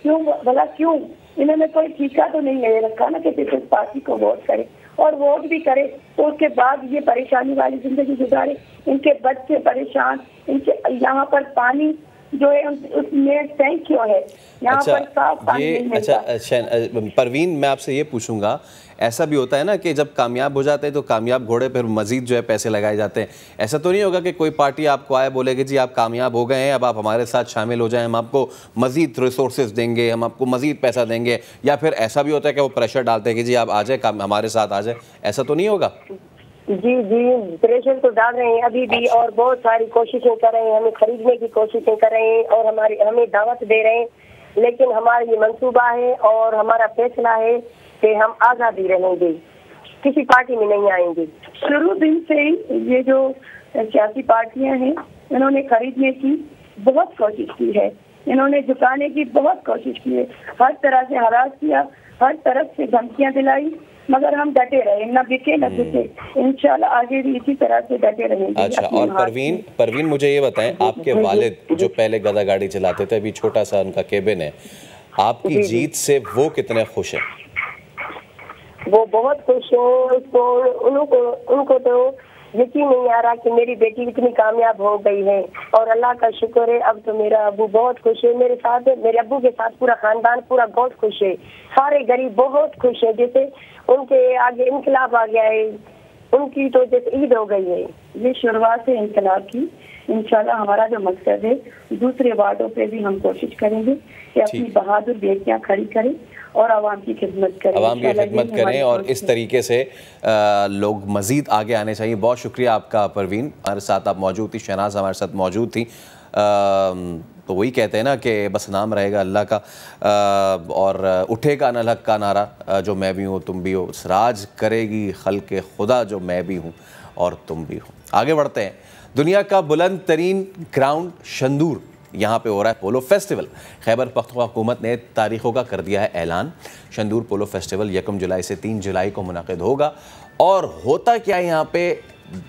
क्यों भला क्यों? इन्होंने कोई ठीका तो नहीं ले रखा ना कि पीपल्स पार्टी को वोट करे, और वोट भी करे तो उसके बाद ये परेशानी वाली जिंदगी गुजारे। इनके बच्चे परेशान, इनके यहाँ पर पानी जो है उसमें टैंक क्यों है, यहाँ पर साफ पानी नहीं मिलता। अच्छा परवीन, मैं आपसे ये पूछूंगा, ऐसा भी होता है ना कि जब कामयाब हो जाते हैं तो कामयाब घोड़े पर मजीद जो है पैसे लगाए जाते हैं, ऐसा तो नहीं होगा कि कोई पार्टी आपको आए बोलेगी जी आप कामयाब हो गए हैं, अब आप हमारे साथ शामिल हो जाएं, हम आपको मजीद रिसोर्सेज देंगे, हम आपको मजीद पैसा देंगे, या फिर ऐसा भी होता है कि वो प्रेशर डालते हैं कि जी आप आ जाए, हमारे साथ आ जाए, ऐसा तो नहीं होगा? जी, प्रेशर तो डाल रहे हैं अभी भी, और बहुत सारी कोशिशें कर रहे हैं, हमें खरीदने की कोशिशें कर रहे हैं और हमें दावत दे रहे हैं, लेकिन हमारा ये मंसूबा है और हमारा फैसला है कि हम आज़ादी रहेंगे, किसी पार्टी में नहीं आएंगे। शुरू दिन से ये जो सियासी पार्टियां हैं, इन्होंने खरीदने की बहुत कोशिश की है, इन्होंने झुकाने की बहुत कोशिश की है, हर तरह से हरास किया, हर तरफ से धमकियां दिलाई, मगर हम डटे रहे, न बिके न बिके, इंशाल्लाह आगे भी इसी तरह से डटे रहेंगे। अच्छा, और परवीन मुझे ये बताएं, आपके वालिद जो पहले गधा गाड़ी चलाते थे, अभी छोटा सा उनका केबिन है, आपकी जीत से वो कितने खुश हैं? वो बहुत खुश हैं। तो उनको तो यकीन नहीं आ रहा कि मेरी बेटी इतनी कामयाब हो गई है, और अल्लाह का शुक्र है। अब तो मेरा अबू बहुत खुश है, मेरे साथ, मेरे अबू के साथ पूरा खानदान पूरा बहुत खुश है, सारे गरीब बहुत खुश है। जैसे उनके आगे इनकलाब आ गया है, उनकी तो जैसे ईद हो गई है। ये शुरुआत है इनकलाब की। इंशाल्लाह हमारा जो मकसद है, दूसरे वार्डों पे भी हम कोशिश करेंगे कि अपनी बहादुर बेटियां खड़ी करें और आवाम की खिदमत करें, आवाम की खिदमत करें, और इस तरीके से लोग मज़ीद आगे आने चाहिए। बहुत शुक्रिया आपका परवीन, हमारे साथ आप मौजूद थी, शहनाज हमारे साथ मौजूद थी। तो वही कहते हैं ना कि बस नाम रहेगा अल्लाह का, और उठेगा न लक का नारा, जो मैं भी हूँ तुम भी हो, राज करेगी खल्क़े खुदा, जो मैं भी हूँ और तुम भी हो। आगे बढ़ते हैं। दुनिया का बुलंद तरीन ग्राउंड शंदूर, यहाँ पे हो रहा है पोलो फेस्टिवल। खैबर पख्तूनख्वा हुकूमत ने तारीखों का कर दिया है ऐलान। शंदूर पोलो फेस्टिवल 1 जुलाई से 3 जुलाई को मुनाकिद होगा। और होता क्या है यहाँ पे,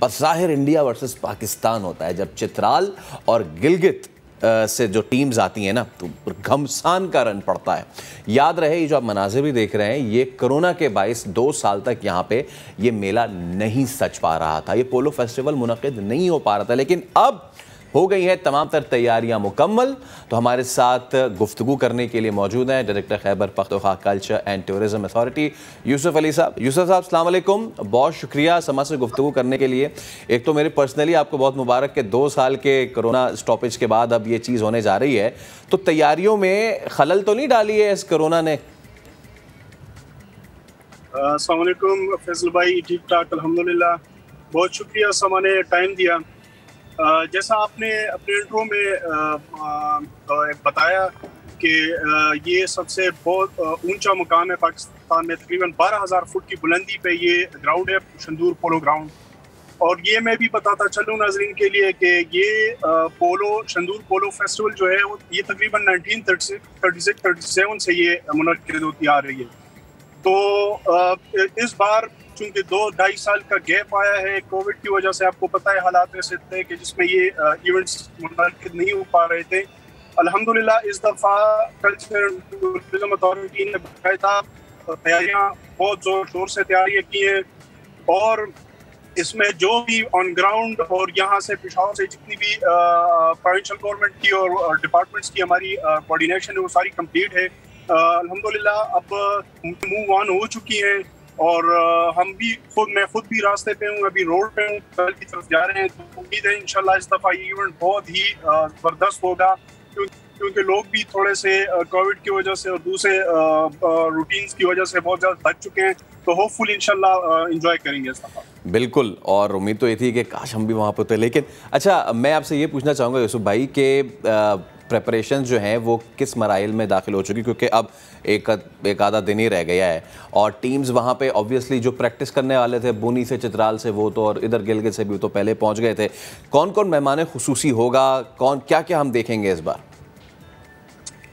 बज़ाहिर इंडिया वर्सेस पाकिस्तान होता है। जब चित्राल और गिलगित से जो टीम्स आती हैं ना, तो घमसान का रन पड़ता है। याद रहे, ये जो आप मनाज़िर भी देख रहे हैं, ये कोरोना के बाइस 2 साल तक यहाँ पे ये मेला नहीं सच पा रहा था, ये पोलो फेस्टिवल मुनक़िद नहीं हो पा रहा था। लेकिन अब हो गई हैं तमाम तर तैयारियां मुकम्मल। तो हमारे साथ गुफ्तगू करने के लिए मौजूद हैं director Khyber Pakhtunkhwa culture and tourism authority Yusuf Ali साहब। यूसुफ साहब अस्सलाम वालेकुम, बहुत शुक्रिया समा से गुफ्तगू करने के लिए। एक तो मेरे पर्सनली आपको बहुत मुबारक कि 2 साल के कोरोना स्टॉपेज के बाद अब ये चीज़ होने जा रही है, तो तैयारियों में खलल तो नहीं डाली है इस कोरोना ने? अस्सलाम वालेकुम फैसल भाई, ठीक ठाक अल्हम्दुलिल्लाह, बहुत शुक्रिया समा ने टाइम दिया। जैसा आपने अपने इंट्रो में बताया कि ये सबसे बहुत ऊंचा मुकाम है पाकिस्तान में, तकरीबन 12,000 फुट की बुलंदी पे ये ग्राउंड है, शंदूर पोलो ग्राउंड। और ये मैं भी बताता चलूँ नाज़रीन के लिए कि ये शंदूर पोलो फेस्टिवल जो है, ये तकरीबन 1936-37 से ये मुनक़िद होती आ रही है। तो इस बार चूँकि 2-2.5 साल का गैप आया है कोविड की वजह से, आपको पता है हालात ऐसे थे कि जिसमें ये इवेंट्स मुनक़िद नहीं हो पा रहे थे। अल्हम्दुलिल्लाह इस दफ़ा कल्चर टूरिज्म अथॉरिटी ने बाकायदा तैयारियाँ बहुत ज़ोर शोर से तैयारियाँ की हैं, और इसमें जो भी ऑन ग्राउंड और यहाँ से पेशावर से जितनी भी प्रोविंशियल गवर्नमेंट की और डिपार्टमेंट्स की हमारी कोऑर्डिनेशन है, वो सारी कंप्लीट है। अल्हम्दुलिल्लाह अब मूव ऑन हो चुकी हैं, और मैं खुद भी रास्ते पे हूँ, अभी रोड पे हूँ, कल की तरफ जा रहे हैं। तो उम्मीद है इंशाल्लाह इस दफ़ा ये इवेंट बहुत ही ज़बरदस्त होगा, क्योंकि लोग भी थोड़े से कोविड की वजह से और दूसरे रूटीन्स की वजह से बहुत ज़्यादा थक चुके हैं। तो होपफुल इंशाल्लाह एंजॉय करेंगे इस दफ़ा। बिल्कुल, और उम्मीद तो ये थी कि काश हम भी वहाँ पर थे। लेकिन अच्छा, मैं आपसे ये पूछना चाहूँगा यूसुफ भाई कि प्रेपरेशन जो हैं वो किस मराइल में दाखिल हो चुकी, क्योंकि अब एक आधा दिन ही रह गया है, और टीम्स वहाँ पे ऑब्वियसली जो प्रैक्टिस करने वाले थे बुनी से, चित्राल से, वो तो, और इधर गिलगित से भी तो पहले पहुँच गए थे। कौन कौन मेहमान खुसूसी होगा, कौन क्या क्या हम देखेंगे इस बार?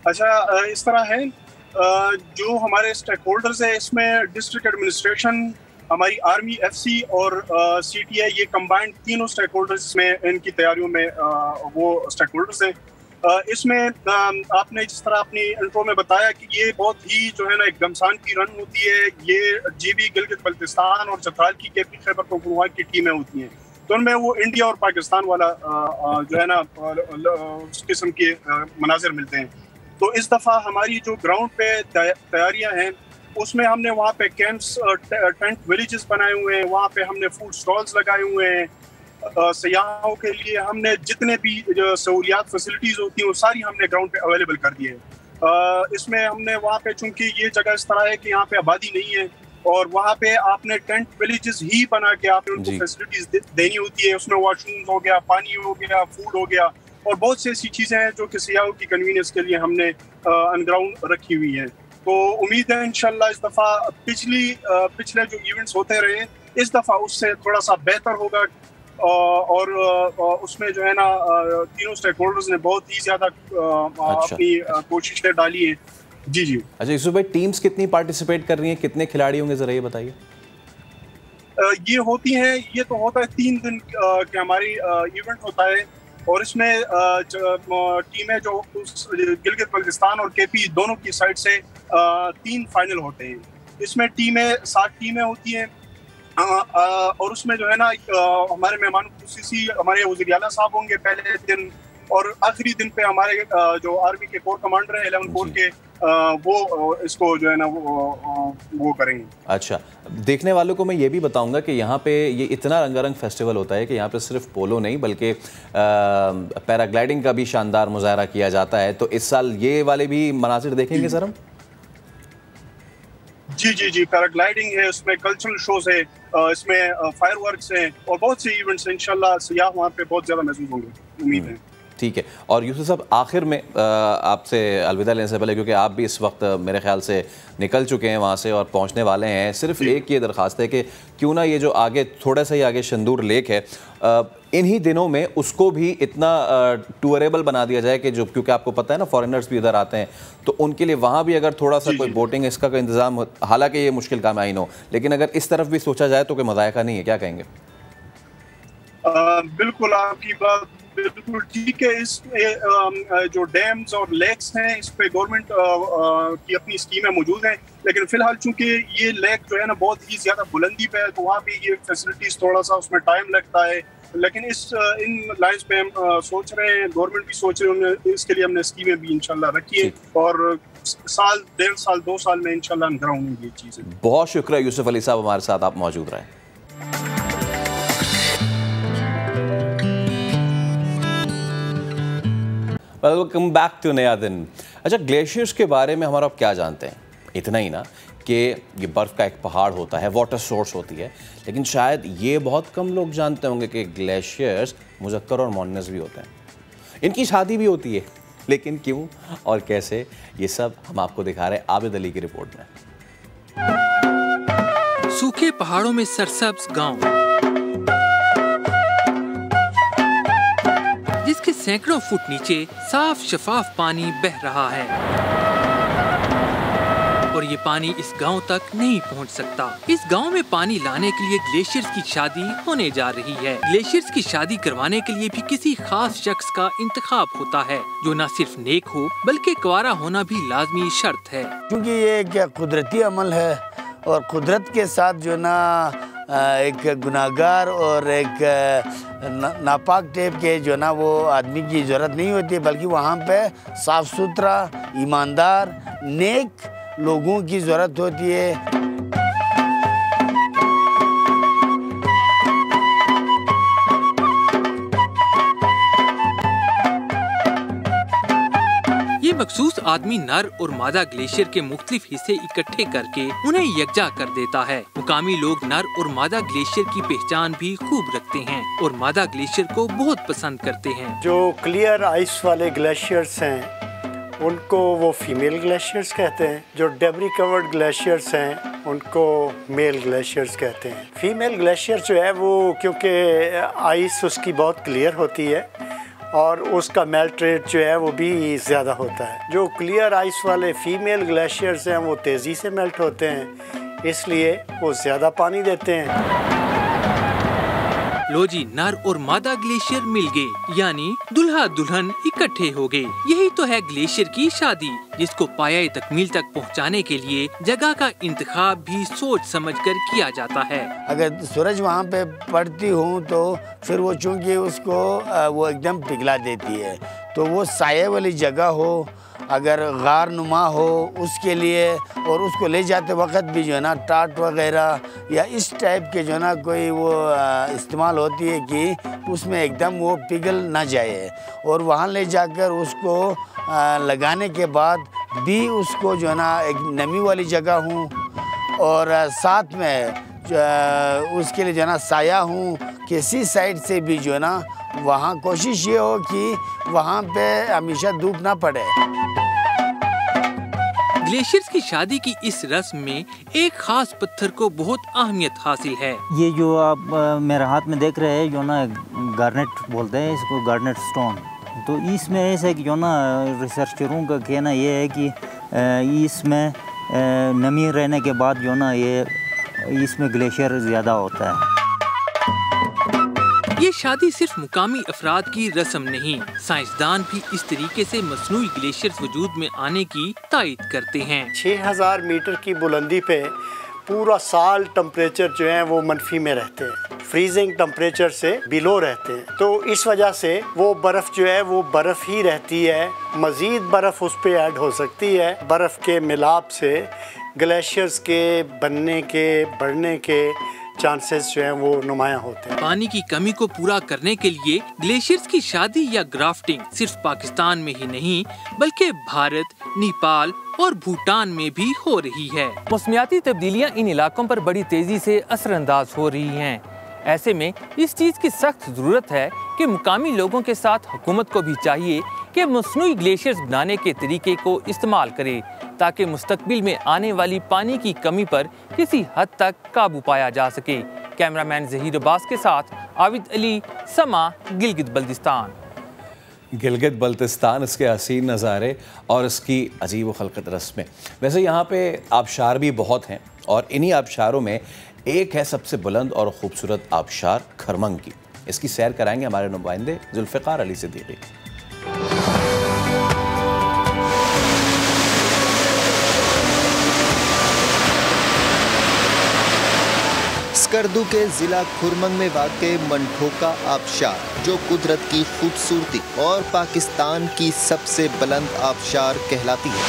अच्छा, इस तरह है, जो हमारे स्टेक होल्डर्स है इसमें डिस्ट्रिक्ट एडमिनिस्ट्रेशन, हमारी आर्मी, एफसी और सीटीआई, ये कंबाइंड तीनों स्टेक होल्डर्स में इनकी तैयारियों में वो स्टेक होल्डर्स हैं। इसमें आपने जिस तरह अपनी इंट्रो में बताया कि ये बहुत ही जो है ना एक घमसान की रन होती है, ये जीबी गिलगित बल्तिस्तान और चतराल की केपी खैबर पख्तूनख्वा की टीमें होती हैं। तो उनमें वो इंडिया और पाकिस्तान वाला जो है ना उस किस्म के मनाजिर मिलते हैं। तो इस दफ़ा हमारी जो ग्राउंड पे तैयारियां हैं, उसमें हमने वहाँ पे कैंप्स, टेंट विलेजेस बनाए हुए हैं, वहाँ पे हमने फूड स्टॉल्स लगाए हुए हैं। सयाहों के लिए हमने जितने भी जो सहूलियात फैसिलिटीज़ होती हैं वो सारी हमने ग्राउंड पे अवेलेबल कर दी है। इसमें हमने वहाँ पे, चूँकि ये जगह इस तरह है कि यहाँ पे आबादी नहीं है, और वहाँ पे आपने टेंट विलेजेस ही बना के आपने उनको फैसिलिटीज़ देनी होती है। उसमें वॉशरूम्स हो गया, पानी हो गया, फूड हो गया, और बहुत सी ऐसी चीज़ें हैं जो कि सयाहों की कन्वीनियंस के लिए हमने अनग्राउंड रखी हुई हैं। तो उम्मीद है इंशाल्लाह इस दफ़ा पिछले जो इवेंट्स होते रहे, इस दफ़ा उससे थोड़ा सा बेहतर होगा। और उसमें जो है ना तीनों स्टेक होल्डर्स ने बहुत ही ज़्यादा अपनी कोशिशें डाली हैं। जी जी। अच्छा यूसुफ भाई, टीम्स कितनी पार्टिसिपेट कर रही हैं, कितने खिलाड़ी होंगे, जरा ये बताइए। ये होती हैं, ये तो होता है 3 दिन के हमारी इवेंट होता है, और इसमें टीमें जो गिलगित बल्तिस्तान और केपी दोनों की साइड से 3 फाइनल होते हैं। इसमें 7 टीमें होती हैं, और उसमें जो है ना हमारे मेहमान खुसूसी हमारे वज़ीर आला साहब होंगे पहले दिन, और आखिरी दिन पे हमारे जो आर्मी के कोर कमांडर है 11 कोर के, वो इसको जो है ना वो करेंगे। अच्छा, देखने वालों को मैं ये भी बताऊंगा कि यहाँ पे ये इतना रंगारंग फेस्टिवल होता है कि यहाँ पे सिर्फ पोलो नहीं बल्कि पैराग्लाइडिंग का भी शानदार मुजाहरा किया जाता है। तो इस साल ये वाले भी मनासिर देखेंगे सर हम? जी जी जी, पैराग्लाइडिंग है, उसमें कल्चरल शोज है, इसमें फायरवर्क्स हैं, और बहुत से इवेंट्स हैं। इंशाल्लाह सियाह वहाँ पे बहुत ज़्यादा महसूस होंगे, उम्मीद है। ठीक है। और यूसुफ साहब, आखिर में आपसे अलविदा लेने से पहले, क्योंकि आप भी इस वक्त मेरे ख्याल से निकल चुके हैं वहाँ से और पहुँचने वाले हैं, सिर्फ एक ये दरख्वास्त है कि क्यों ना ये जो आगे थोड़ा सा ही आगे शंदूर लेक है, इन्हीं दिनों में उसको भी इतना टूरेबल बना दिया जाए कि जो, क्योंकि आपको पता है ना फॉरेनर्स भी इधर आते हैं, तो उनके लिए वहाँ भी अगर थोड़ा सा कोई बोटिंग इसका कोई इंतज़ाम हो, हालांकि ये मुश्किल काम आई नो, लेकिन अगर इस तरफ भी सोचा जाए तो कोई मज़ायका नहीं है। क्या कहेंगे? बिल्कुल आपकी बात बिल्कुल ठीक है। इस जो डैम्स और लेक्स हैं, इस पे गवर्नमेंट की अपनी स्कीमें मौजूद हैं, लेकिन फिलहाल चूंकि ये लेक जो है ना बहुत ही ज्यादा बुलंदी पे है, तो वहाँ भी ये फैसिलिटीज थोड़ा सा उसमें टाइम लगता है। लेकिन इन लाइन्स पे हम सोच रहे हैं, गवर्नमेंट भी सोच रहे हैं, इसके लिए हमने स्कीमें भी इंशाल्लाह रखी है, और साल 1.5 साल 2 साल में इंशाल्लाह हम कराऊंगे ये चीजें। बहुत शुक्रिया यूसुफ अली साहब, हमारे साथ आप मौजूद रहे। वेलकम बैक टू नया दिन। अच्छा, ग्लेशियर्स के बारे में हमारा आप क्या जानते हैं? इतना ही ना कि ये बर्फ़ का एक पहाड़ होता है, वाटर सोर्स होती है, लेकिन शायद ये बहुत कम लोग जानते होंगे कि ग्लेशियर्स मुज़क्कर और मुअन्नस भी होते हैं। इनकी शादी भी होती है, लेकिन क्यों और कैसे, ये सब हम आपको दिखा रहे हैं आबिद अली की रिपोर्ट में। सूखे पहाड़ों में सरसब्ज गांव, जिसके सैकड़ों फुट नीचे साफ शफाफ पानी बह रहा है, और ये पानी इस गांव तक नहीं पहुंच सकता। इस गांव में पानी लाने के लिए ग्लेशियर्स की शादी होने जा रही है। ग्लेशियर्स की शादी करवाने के लिए भी किसी खास शख्स का इंतखाब होता है, जो न सिर्फ नेक हो बल्कि कुंवारा होना भी लाजमी शर्त है। क्योंकि ये एक कुदरती अमल है, और कुदरत के साथ जो ना एक गुनाहगार और एक नापाक टाइप के जो ना वो आदमी की ज़रूरत नहीं होती, बल्कि वहाँ पे साफ़ सुथरा ईमानदार नेक लोगों की ज़रूरत होती है। ये मखसूस आदमी नर और मादा ग्लेशियर के मुख्तलिफ हिस्से इकट्ठे करके उन्हें यकजा कर देता है। मुकामी लोग नर और मादा ग्लेशियर की पहचान भी खूब रखते हैं और मादा ग्लेशियर को बहुत पसंद करते हैं। जो क्लियर आइस वाले ग्लेशियर्स हैं उनको वो फीमेल ग्लेशियर्स कहते हैं। जो डेब्री कवर्ड ग्लेशियर्स हैं उनको मेल ग्लेशियर्स कहते हैं। फीमेल ग्लेशियर जो है वो क्योंकि आइस उसकी बहुत क्लियर होती है और उसका मेल्ट रेट जो है वो भी ज़्यादा होता है। जो क्लियर आइस वाले फीमेल ग्लेशियर्स हैं वो तेज़ी से मेल्ट होते हैं, इसलिए वो ज़्यादा पानी देते हैं। लो जी, नर और मादा ग्लेशियर मिल गए, यानी दुल्हा दुल्हन इकट्ठे हो गए। यही तो है ग्लेशियर की शादी, जिसको पाया तकमील तक पहुंचाने के लिए जगह का इंतखाब भी सोच समझकर किया जाता है। अगर सूरज वहाँ पे पड़ती हूँ तो फिर वो चूँकि उसको वो एकदम पिघला देती है, तो वो साये वाली जगह हो, अगर गार नुमा हो उसके लिए, और उसको ले जाते वक्त भी जो है ना टाट वगैरह या इस टाइप के जो है ना कोई वो इस्तेमाल होती है कि उसमें एकदम वो पिघल ना जाए। और वहाँ ले जाकर उसको लगाने के बाद भी उसको जो है ना एक नमी वाली जगह हूँ, और साथ में उसके लिए जो है ना साया हूँ, किसी साइड से भी जो है ना वहाँ कोशिश ये हो कि वहाँ पे हमेशा धूप ना पड़े। ग्लेशियर्स की शादी की इस रस्म में एक खास पत्थर को बहुत अहमियत हासिल है। ये जो आप मेरे हाथ में देख रहे हैं, जो ना गार्नेट बोलते हैं इसको, गार्नेट स्टोन। तो इसमें ऐसा कि जो ना रिसर्चरों का कहना ये है कि इसमें नमी रहने के बाद जो ना ये इसमें ग्लेशियर ज़्यादा होता है। ये शादी सिर्फ मुकामी अफराद की रस्म नहीं, साइंसदान भी इस तरीके से मसनूई ग्लेशियर्स वजूद में आने की तायद करते हैं। 6000 मीटर की बुलंदी पे पूरा साल टेम्परेचर जो है वो मनफी में रहते हैं, फ्रीजिंग टेम्परेचर से बिलो रहते हैं। तो इस वजह से वो बर्फ़ जो है वो बर्फ़ ही रहती है, मज़ीद बर्फ़ उस पर ऐड हो सकती है। बर्फ़ के मिलाप से ग्लेशियर्स के बनने के बढ़ने के चांसेस जो हैं वो नुमायां होते हैं। पानी की कमी को पूरा करने के लिए ग्लेशियर्स की शादी या ग्राफ्टिंग सिर्फ पाकिस्तान में ही नहीं बल्कि भारत, नेपाल और भूटान में भी हो रही है। मौसमियाती तब्दीलियां इन इलाकों पर बड़ी तेजी से असरअंदाज हो रही हैं। ऐसे में इस चीज़ की सख्त ज़रूरत है कि मुकामी लोगों के साथ हुकूमत को भी चाहिए कि मसनूई ग्लेशियर्स बनाने के तरीके को इस्तेमाल करे ताकि मुस्तकबिल में आने वाली पानी की कमी पर किसी हद तक काबू पाया जा सके। कैमरामैन ज़हीर अब्बास के साथ आबिद अली, समा, गिलगित बल्तिस्तान। गिलगित बल्तिस्तान, इसके हसीन नज़ारे और इसकी अजीब व खलकत रस्में। वैसे यहाँ पे आबशार भी बहुत हैं और इन्हीं आबशारों में एक है सबसे बुलंद और ख़ूबसूरत आबशार खरमंग की। इसकी सैर कराएंगे हमारे नुमाइंदे जुल्फ़िकार अली सिद्दीकी। स्कर्दू के ज़िला खुरमंग में वाक़े मंठोका आबशार, जो कुदरत की खूबसूरती और पाकिस्तान की सबसे बुलंद आबशार कहलाती है।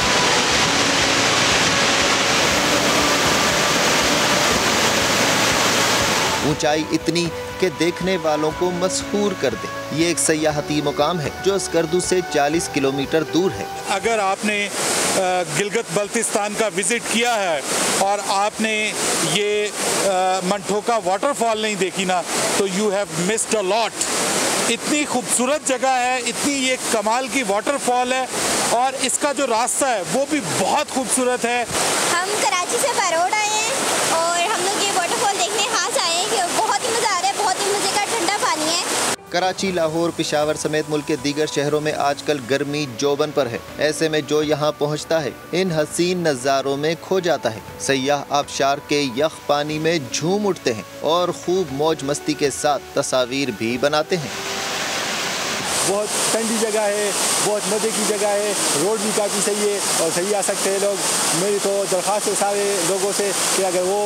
ऊंचाई इतनी कि देखने वालों को मशहूर कर दे। ये एक सयाहती मुकाम है जो स्कर्दू से 40 किलोमीटर दूर है। अगर आपने गिलगित बल्तिस्तान का विजिट किया है और आपने ये मंठोका वाटरफॉल नहीं देखी ना, तो you have missed a lot. इतनी खूबसूरत जगह है, इतनी ये कमाल की वाटरफॉल है और इसका जो रास्ता है वो भी बहुत खूबसूरत है। हम कराची से बरोड आए हैं और हम लोग ये वाटरफॉल देखने खास आए हैं कि बहुत ही मज़ा आ रहा है, बहुत ही मज़े का ठंडा पानी है। कराची, लाहौर, पेशावर समेत मुल्क के दीगर शहरों में आजकल गर्मी जोबन पर है। ऐसे में जो यहाँ पहुँचता है इन हसीन नज़ारों में खो जाता है। सयाह आबशार के यख पानी में झूम उठते हैं और खूब मौज मस्ती के साथ तस्वीर भी बनाते हैं। बहुत ठंडी जगह है, बहुत मज़े की जगह है, रोड भी काफ़ी सही है और सही आ सकते हैं लोग। मेरी तो दरख्वास्त है सारे लोगों से कि अगर वो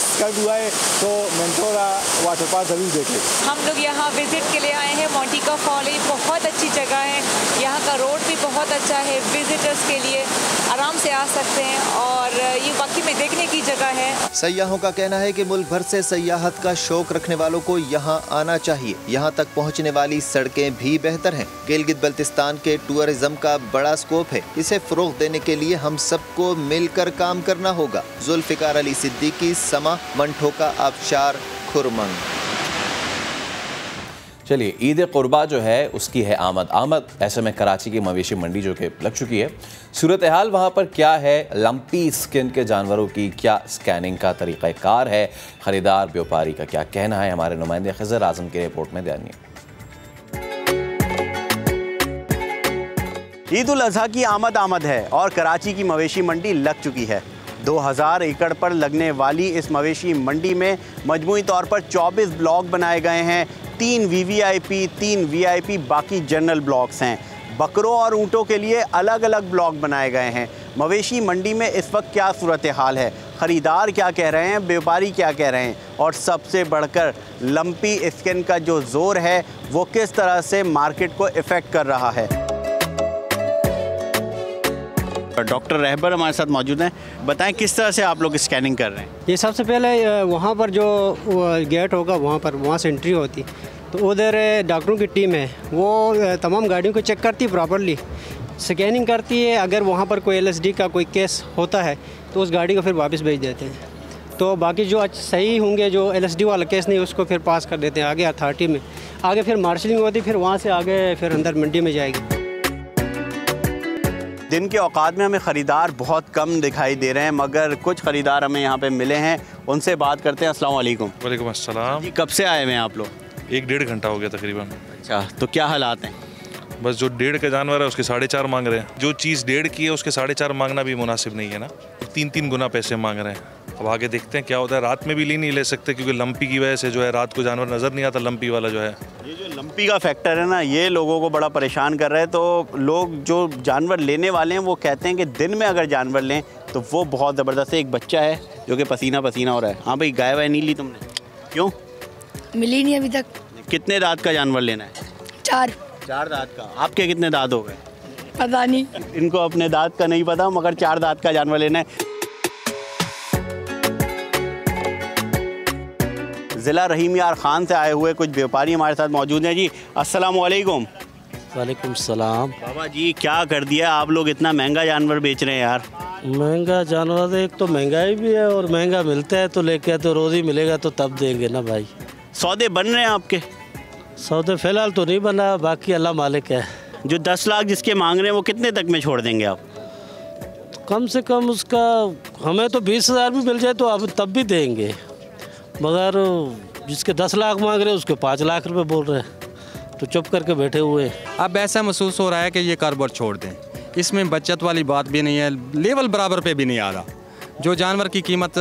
स्कर्दू आए तो मंठोका वाटर पार्क ज़रूर देखें। हम लोग यहाँ विज़िट के लिए आए हैं। मंठोका फॉल बहुत अच्छी जगह है, यहाँ का रोड भी बहुत अच्छा है, विजिटर्स के लिए आराम से आ सकते हैं और ये वाकई में देखने की जगह है। सयाहों का कहना है कि मुल्क भर से सयाहत का शौक रखने वालों को यहाँ आना चाहिए। यहाँ तक पहुँचने वाली सड़कें भी बेहतर हैं। गिलगित बल्तिस्तान के टूरिज्म का बड़ा स्कोप है, इसे फ़रोग़ देने के लिए हम सबको मिलकर काम करना होगा। जुल्फ़िकार अली सिद्दीकी, समा, मंठोका आबशार, खुरमंग। चलिए, ईद कुर्बा जो है उसकी है आमद। ऐसे में कराची की मवेशी मंडी जो कि लग चुकी है, सूरत हाल वहाँ पर क्या है? लंपी स्किन के जानवरों की क्या स्कैनिंग का तरीक़ाकार है? ख़रीदार व्यापारी का क्या कहना है? हमारे नुमाइंदे खिज़र आज़म की रिपोर्ट में जानिए। ईद उल अज़हा की आमद है और कराची की मवेशी मंडी लग चुकी है। 2000 एकड़ पर लगने वाली इस मवेशी मंडी में मजमूई तौर पर 24 ब्लॉक बनाए गए हैं। 3 VVIP, 3 VIP, बाकी जनरल ब्लॉक्स हैं। बकरों और ऊँटों के लिए अलग अलग ब्लॉक बनाए गए हैं। मवेशी मंडी में इस वक्त क्या सूरत हाल है, ख़रीदार क्या कह रहे हैं, व्यापारी क्या कह रहे हैं और सबसे बढ़कर लंपी स्किन का जो ज़ोर है वो किस तरह से मार्केट को इफ़ेक्ट कर रहा है। डॉक्टर रहबर हमारे साथ मौजूद हैं, बताएं किस तरह से आप लोग स्कैनिंग कर रहे हैं? ये सबसे पहले वहाँ पर जो गेट होगा वहाँ से एंट्री होती, तो उधर डॉक्टरों की टीम है, वो तमाम गाड़ियों को चेक करती है, प्रॉपरली स्कैनिंग करती है। अगर वहाँ पर कोई LSD का कोई केस होता है तो उस गाड़ी को फिर वापस भेज देते हैं। तो बाकी जो सही होंगे, जो LSD वाला केस नहीं, उसको फिर पास कर देते हैं आगे अथॉरिटी में। आगे फिर मार्शलिंग होती, फिर वहाँ से आगे फिर अंदर मंडी में जाएगी। दिन के औकात में हमें ख़रीदार बहुत कम दिखाई दे रहे हैं, मगर कुछ ख़रीदार हमें यहाँ पे मिले हैं, उनसे बात करते हैं। अस्सलाम वालेकुम। वालेकुम अस्सलाम। जी, कब से आए हुए हैं आप लोग? 1-1.5 घंटा हो गया तकरीबन। अच्छा, तो क्या हालात हैं? बस जो 1.5 का जानवर है उसके 4.5 मांग रहे हैं। जो चीज़ 1.5 की है उसके 4.5 मांगना भी मुनासिब नहीं है ना। 3-3 गुना पैसे मांग रहे हैं। अब आगे देखते हैं क्या होता है। रात में भी नहीं ले सकते क्योंकि लंपी की वजह से जो है रात को जानवर नज़र नहीं आता। लंपी वाला जो है, ये जो लंपी का फैक्टर है ना, ये लोगों को बड़ा परेशान कर रहा है। तो लोग जो जानवर लेने वाले हैं वो कहते हैं कि दिन में अगर जानवर लें तो वो बहुत ज़बरदस्त है। एक बच्चा है जो कि पसीना पसीना हो रहा है। हाँ भाई, गाय वाय नहीं ली तुमने? क्यों? मिली नहीं अभी तक। कितने दांत का जानवर लेना है? 4 दांत का। आपके कितने दांत हो गए? पता नहीं, इनको अपने दांत का नहीं पता, मगर 4 दांत का जानवर लेना है। ज़िला रहीम यार खान से आए हुए कुछ व्यापारी हमारे साथ मौजूद हैं। जी अस्सलाम वालेकुम। वालेकुम सलाम। बाबा जी, क्या कर दिया आप लोग, इतना महंगा जानवर बेच रहे हैं यार? महंगा जानवर, एक तो महंगाई भी है और महंगा मिलता है तो लेके तो रोज़ ही मिलेगा तो तब देंगे ना भाई। सौदे बन रहे हैं आपके? सौदे फ़िलहाल तो नहीं बना, बाकी अल्लाह मालिक है। जो 10 लाख जिसके मांग रहे हैं वो कितने तक में छोड़ देंगे आप? कम से कम उसका हमें तो 20,000 भी मिल जाए तो अब तब भी देंगे, मगर जिसके 10 लाख मांग रहे हैं उसके 5 लाख रुपए बोल रहे हैं तो चुप करके बैठे हुए हैं। अब ऐसा महसूस हो रहा है कि ये कारोबार छोड़ दें। इसमें बचत वाली बात भी नहीं है, लेवल बराबर पे भी नहीं आ रहा। जो जानवर की कीमत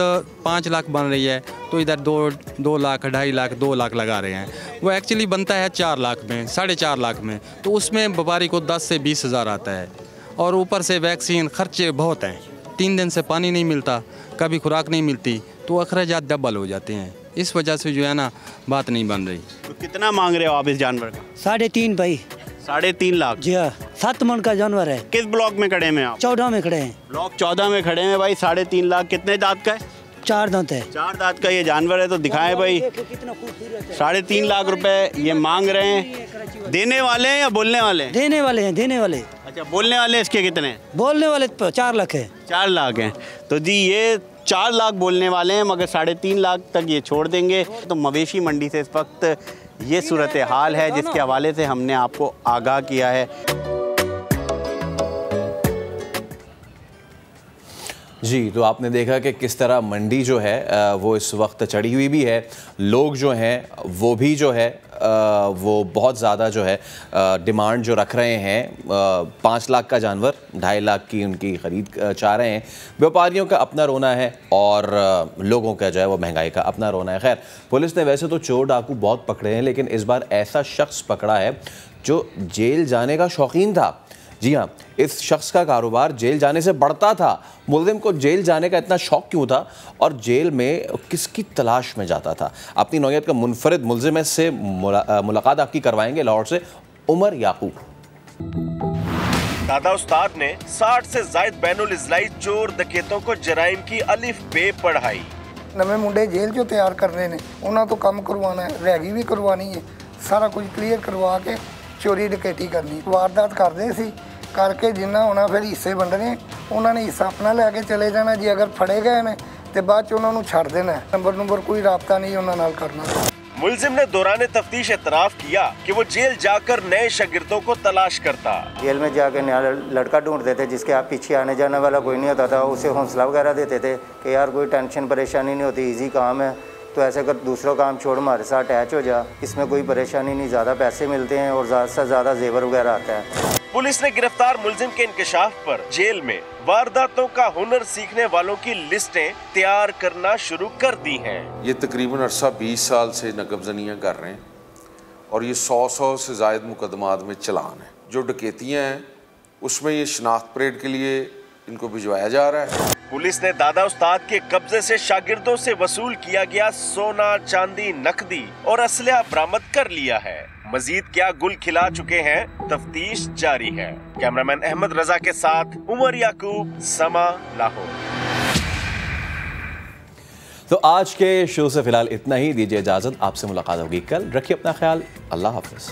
5 लाख बन रही है तो इधर 2 लाख, 2.5 लाख, 2 लाख लगा रहे हैं। वो एक्चुअली बनता है 4 लाख में, 4.5 लाख में, तो उसमें व्यापारी को 10 से 20 हज़ार आता है। और ऊपर से वैक्सीन खर्चे बहुत हैं। 3 दिन से पानी नहीं मिलता, कभी खुराक नहीं मिलती, तो अखराजात डबल हो जाते हैं। इस वजह से जो है ना बात नहीं बन रही। तो कितना मांग रहे हो आप इस जानवर का? 3.5 भाई। 3.5 लाख? जी हाँ, 7 मन का जानवर है। किस ब्लॉक में खड़े हैं आप? 14 में खड़े हैं। ब्लॉक 14 में खड़े हैं भाई। 3.5 लाख। कितने दांत का है? 4 दांत है। 4 दांत का ये जानवर है तो दिखाएं भाई। 3.5 लाख रुपए ये मांग रहे हैं। देने वाले हैं या बोलने वाले हैं? देने वाले हैं, देने वाले। अच्छा, बोलने वाले इसके कितने? बोलने वाले 4 लाख है। 4 लाख हैं। तो जी ये 4 लाख बोलने वाले हैं, मगर 3.5 लाख तक ये छोड़ देंगे। तो मवेशी मंडी से इस वक्त ये सूरत हाल है जिसके हवाले से हमने आपको आगाह किया है। जी, तो आपने देखा कि किस तरह मंडी जो है वो इस वक्त चढ़ी हुई भी है। लोग जो हैं वो भी जो है वो बहुत ज़्यादा जो है डिमांड जो रख रहे हैं। 5 लाख का जानवर 2.5 लाख की उनकी ख़रीद चाह रहे हैं। व्यापारियों का अपना रोना है और लोगों का जो है वो महंगाई का अपना रोना है। खैर, पुलिस ने वैसे तो चोर डाकू बहुत पकड़े हैं, लेकिन इस बार ऐसा शख्स पकड़ा है जो जेल जाने का शौकीन था। जी हाँ, इस शख्स का कारोबार जेल जाने से बढ़ता था। मुल्ज़िम को जेल जाने का इतना शौक क्यों था और जेल में किसकी तलाश में जाता था? अपनी नौयत का मुनफरिद मुल्ज़िम से मुलाकात आपकी करवाएंगे लाहौर से उमर याकूब। दादा उस्ताद ने 60 से ज़ायद बैनुल इज़लाई चोर डकैतों को जराइम की अलिफ बे पढ़ाई। नवे मुंडे जेल जो तैयार करने ने उन्होंने तो काम करवाना है, रैगी भी करवानी है, सारा कुछ क्लीयर करवा के चोरी डकैती करनी। वारदात करते सी करके जिन्ना होना फिर हिस्से वंडने, उन्होंने हिस्सा अपना लैके चले जाना जी। अगर फड़े गए ने तो बाद च उन्होंने छड़ देना है। नंबर कोई राबता नहीं उन्होंने नाल करना। मुल्जिम ने दौरान तफ्तीश एतराफ़ किया कि वो जेल जाकर नए शागिर्दों को तलाश करता। जेल में जाकर नया लड़का ढूंढते थे जिसके आप पीछे आने जाने वाला कोई नहीं होता था। उसे हौसला वगैरह देते थे कि यार कोई टेंशन परेशानी नहीं होती, इजी काम है, तो ऐसे कर दूसरों काम छोड़ हमारे साथ अटैच हो जा, इसमें कोई परेशानी नहीं, ज़्यादा पैसे मिलते हैं और ज़्यादा से ज़्यादा जेवर वगैरह आता है। पुलिस ने गिरफ्तार मुल्जिम के इंकशाफ पर जेल में वारदातों का हुनर सीखने वालों की लिस्टें तैयार करना शुरू कर दी हैं। ये तकरीबन अरसा 20 साल से नकबजनियाँ कर रहे हैं और ये 100 से ज़ायद मुकदमात में चलान है। जो डकैतियाँ हैं उसमें ये शनाख्त परेड के लिए इनको भिजवाया जा रहा है। पुलिस ने दादा उस्ताद के कब्जे से शागिर्दों से वसूल किया गया सोना, चांदी, नकदी और असलहा बरामद कर लिया है। मजीद क्या गुल खिला चुके हैं, तफ्तीश जारी है। कैमरामैन अहमद रजा के साथ उमर याकूब, समा, लाहौर। तो आज के शो से फिलहाल इतना ही। दीजिए इजाजत, आपसे मुलाकात होगी कल। रखिए अपना ख्याल। अल्लाह हाफिज।